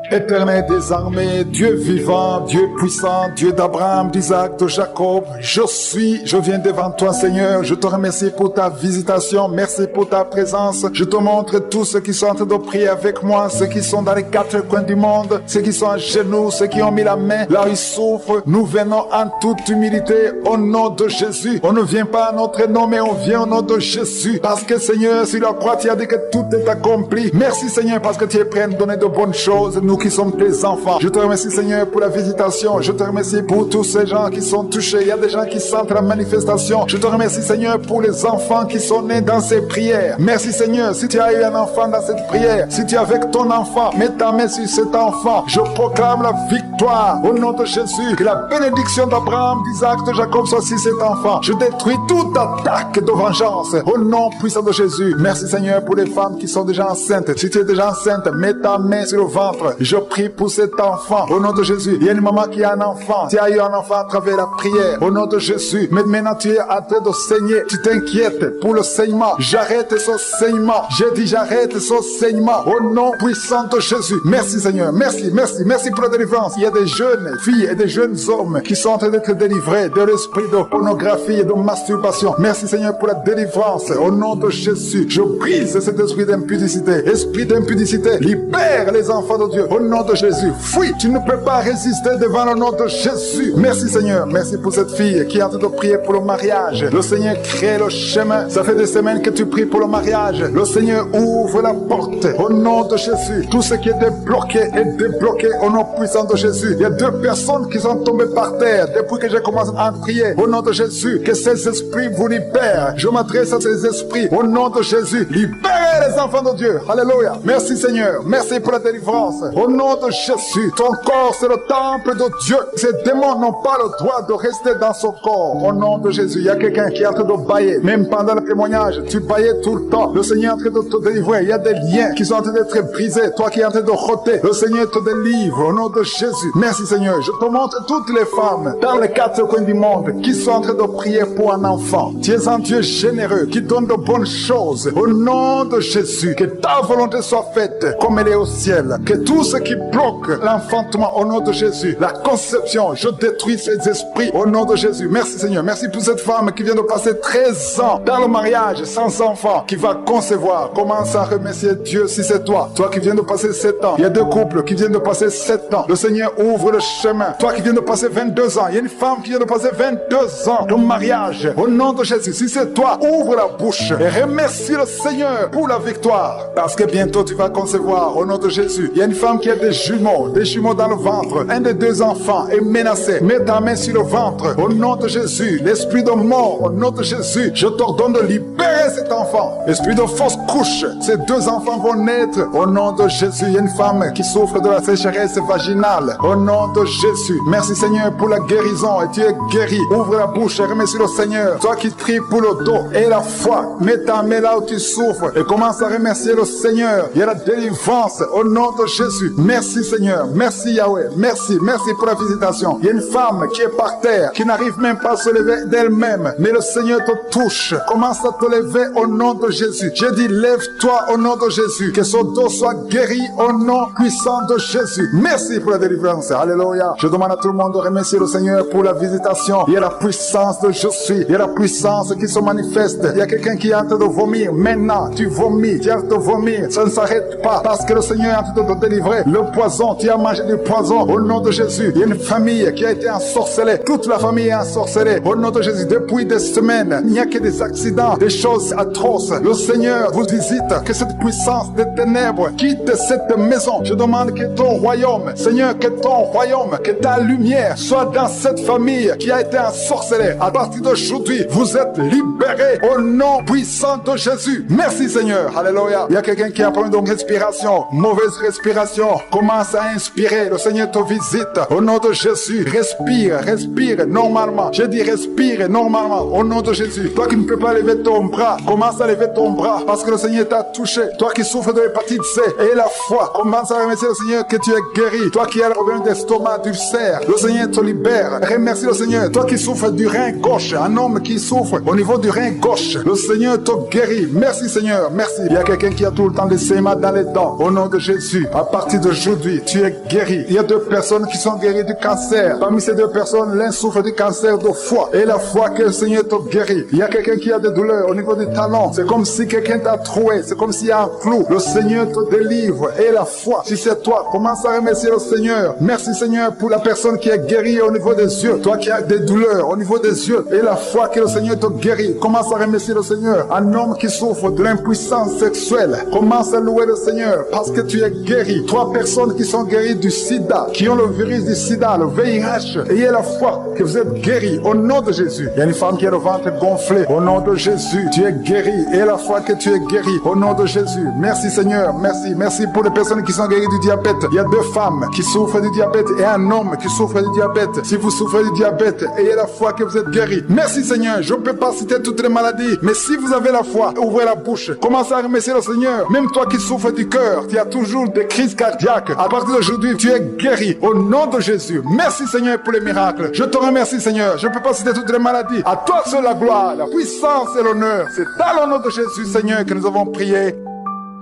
Éternel des armées, Dieu vivant, Dieu puissant, Dieu d'Abraham, d'Isaac, de Jacob, je viens devant toi Seigneur, je te remercie pour ta visitation, merci pour ta présence, je te montre tous ceux qui sont en train de prier avec moi, ceux qui sont dans les 4 coins du monde, ceux qui sont à genoux, ceux qui ont mis la main, là ils souffrent, nous venons en toute humilité au nom de Jésus, on ne vient pas à notre nom mais on vient au nom de Jésus, parce que Seigneur, sur la croix tu as dit que tout est accompli, merci Seigneur parce que tu es prêt à nous donner de bonnes choses, nous qui sommes tes enfants. Je te remercie Seigneur pour la visitation. Je te remercie pour tous ces gens qui sont touchés. Il y a des gens qui sentent la manifestation. Je te remercie Seigneur pour les enfants qui sont nés dans ces prières. Merci Seigneur. Si tu as eu un enfant dans cette prière, si tu es avec ton enfant, mets ta main sur cet enfant. Je proclame la victoire au nom de Jésus. Que la bénédiction d'Abraham, d'Isaac, de Jacob soit sur cet enfant. Je détruis toute attaque de vengeance au nom puissant de Jésus. Merci Seigneur pour les femmes qui sont déjà enceintes. Si tu es déjà enceinte, mets ta main sur le ventre. Je prie pour cet enfant au nom de Jésus. Il y a une maman qui a un enfant. Tu as eu un enfant à travers la prière au nom de Jésus. Mais maintenant tu es en train de saigner. Tu t'inquiètes pour le saignement. J'arrête ce saignement. J'ai dit j'arrête ce saignement au nom puissant de Jésus. Merci Seigneur. Merci, merci, merci pour la délivrance. Il y a des jeunes filles et des jeunes hommes qui sont en train d'être délivrés de l'esprit de pornographie et de masturbation. Merci Seigneur pour la délivrance au nom de Jésus. Je brise cet esprit d'impudicité. Esprit d'impudicité, libère les enfants de Dieu au nom de Jésus. Fuis, tu ne peux pas résister devant le nom de Jésus. Merci Seigneur, merci pour cette fille qui est en train de prier pour le mariage. Le Seigneur crée le chemin. Ça fait des semaines que tu pries pour le mariage. Le Seigneur ouvre la porte au nom de Jésus. Tout ce qui était bloqué est débloqué au nom puissant de Jésus. Il y a 2 personnes qui sont tombées par terre depuis que j'ai commencé à prier au nom de Jésus. Que ces esprits vous libèrent. Je m'adresse à ces esprits au nom de Jésus. Libérez les enfants de Dieu. Alléluia. Merci Seigneur. Merci pour la délivrance. Au nom de Jésus, ton corps c'est le temple de Dieu. Ces démons n'ont pas le droit de rester dans son corps. Au nom de Jésus, il y a quelqu'un qui est en train de bailler. Même pendant le témoignage, tu baillais tout le temps. Le Seigneur est en train de te délivrer. Il y a des liens qui sont en train d'être brisés. Toi qui es en train de rôter, le Seigneur te délivre au nom de Jésus. Merci Seigneur. Je te montre toutes les femmes dans les 4 coins du monde qui sont en train de prier pour un enfant. Tu es un Dieu généreux qui donne de bonnes choses. Au nom de Jésus, que ta volonté soit faite comme elle est au ciel. Que tout ce qui bloque l'enfantement au nom de Jésus, la conception, je détruis ces esprits au nom de Jésus. Merci Seigneur, merci pour cette femme qui vient de passer 13 ans dans le mariage sans enfant, qui va concevoir. Commence à remercier Dieu si c'est toi. Toi qui viens de passer 7 ans, il y a 2 couples qui viennent de passer 7 ans. Le Seigneur ouvre le chemin. Toi qui viens de passer 22 ans, il y a une femme qui vient de passer 22 ans de mariage. Au nom de Jésus, si c'est toi, ouvre la bouche et remercie le Seigneur pour la victoire. Parce que bientôt tu vas concevoir au nom de Jésus. Il y a une femme qui a des jumeaux dans le ventre. Un des 2 enfants est menacé. Mets ta main sur le ventre. Au nom de Jésus, l'esprit de mort, au nom de Jésus, je t'ordonne de libérer cet enfant. Esprit de fausse couche, ces 2 enfants vont naître. Au nom de Jésus, il y a une femme qui souffre de la sécheresse vaginale. Au nom de Jésus, merci Seigneur pour la guérison. Et tu es guéri. Ouvre la bouche et remercie le Seigneur. Toi qui pries pour le dos et la foi, mets ta main là où tu souffres et commence à remercier le Seigneur. Il y a la délivrance au nom de Jésus. Merci Seigneur, merci Yahweh, merci pour la visitation. Il y a une femme qui est par terre, qui n'arrive même pas à se lever d'elle-même, mais le Seigneur te touche. Commence à te lever au nom de Jésus. J'ai dit lève-toi au nom de Jésus, que son dos soit guéri au nom puissant de Jésus. Merci pour la délivrance, alléluia. Je demande à tout le monde de remercier le Seigneur pour la visitation. Il y a la puissance de je suis, il y a la puissance qui se manifeste. Il y a quelqu'un qui est en train de vomir, maintenant tu vomis, tu es en train de vomir, ça ne s'arrête pas, parce que le Seigneur est en train de te délivrer. Le poison, tu as mangé du poison au nom de Jésus. Il y a une famille qui a été ensorcelée. Toute la famille est ensorcelée au nom de Jésus. Depuis des semaines, il n'y a que des accidents, des choses atroces. Le Seigneur vous visite. Que cette puissance des ténèbres quitte cette maison. Je demande que ton royaume, Seigneur, que ton royaume, que ta lumière soit dans cette famille qui a été ensorcelée. À partir d'aujourd'hui, vous êtes libérés au nom puissant de Jésus. Merci Seigneur. Alléluia. Il y a quelqu'un qui a problème de respiration, mauvaise respiration. Commence à inspirer. Le Seigneur te visite. Au nom de Jésus, respire, respire normalement. Je dis respire normalement. Au nom de Jésus. Toi qui ne peux pas lever ton bras, commence à lever ton bras parce que le Seigneur t'a touché. Toi qui souffres de l'hépatite C et la foi, commence à remercier le Seigneur que tu es guéri. Toi qui as le problème d'estomac, d'ulcère, le Seigneur te libère. Remercie le Seigneur. Toi qui souffres du rein gauche, un homme qui souffre au niveau du rein gauche, le Seigneur te guérit. Merci Seigneur, merci. Il y a quelqu'un qui a tout le temps des saignements dans les dents. Au nom de Jésus, à partir d'aujourd'hui, tu es guéri. Il y a 2 personnes qui sont guéries du cancer. Parmi ces 2 personnes, l'un souffre du cancer de foie. Et la foi que le Seigneur te guérit. Il y a quelqu'un qui a des douleurs au niveau du talon. C'est comme si quelqu'un t'a troué. C'est comme s'il y a un clou. Le Seigneur te délivre. Et la foi, si c'est toi, commence à remercier le Seigneur. Merci Seigneur pour la personne qui est guérie au niveau des yeux. Toi qui as des douleurs au niveau des yeux. Et la foi que le Seigneur te guérit. Commence à remercier le Seigneur. Un homme qui souffre de l'impuissance sexuelle. Commence à louer le Seigneur parce que tu es guéri. 3 personnes qui sont guéries du sida, qui ont le virus du sida, le VIH. Ayez la foi que vous êtes guéris au nom de Jésus. Il y a une femme qui a le ventre gonflé. Au nom de Jésus, tu es guéri. Et la foi que tu es guéri au nom de Jésus. Merci Seigneur, merci. Merci pour les personnes qui sont guéries du diabète. Il y a 2 femmes qui souffrent du diabète et un homme qui souffre du diabète. Si vous souffrez du diabète, ayez la foi que vous êtes guéri. Merci Seigneur. Je ne peux pas citer toutes les maladies, mais si vous avez la foi, ouvrez la bouche. Commencez à remercier le Seigneur. Même toi qui souffres du cœur, qui as toujours des crises cardiaques, à partir d'aujourd'hui, tu es guéri au nom de Jésus. Merci Seigneur pour les miracles. Je te remercie Seigneur. Je ne peux pas citer toutes les maladies. À toi seul la gloire, la puissance et l'honneur. C'est dans le nom de Jésus Seigneur que nous avons prié.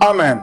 Amen.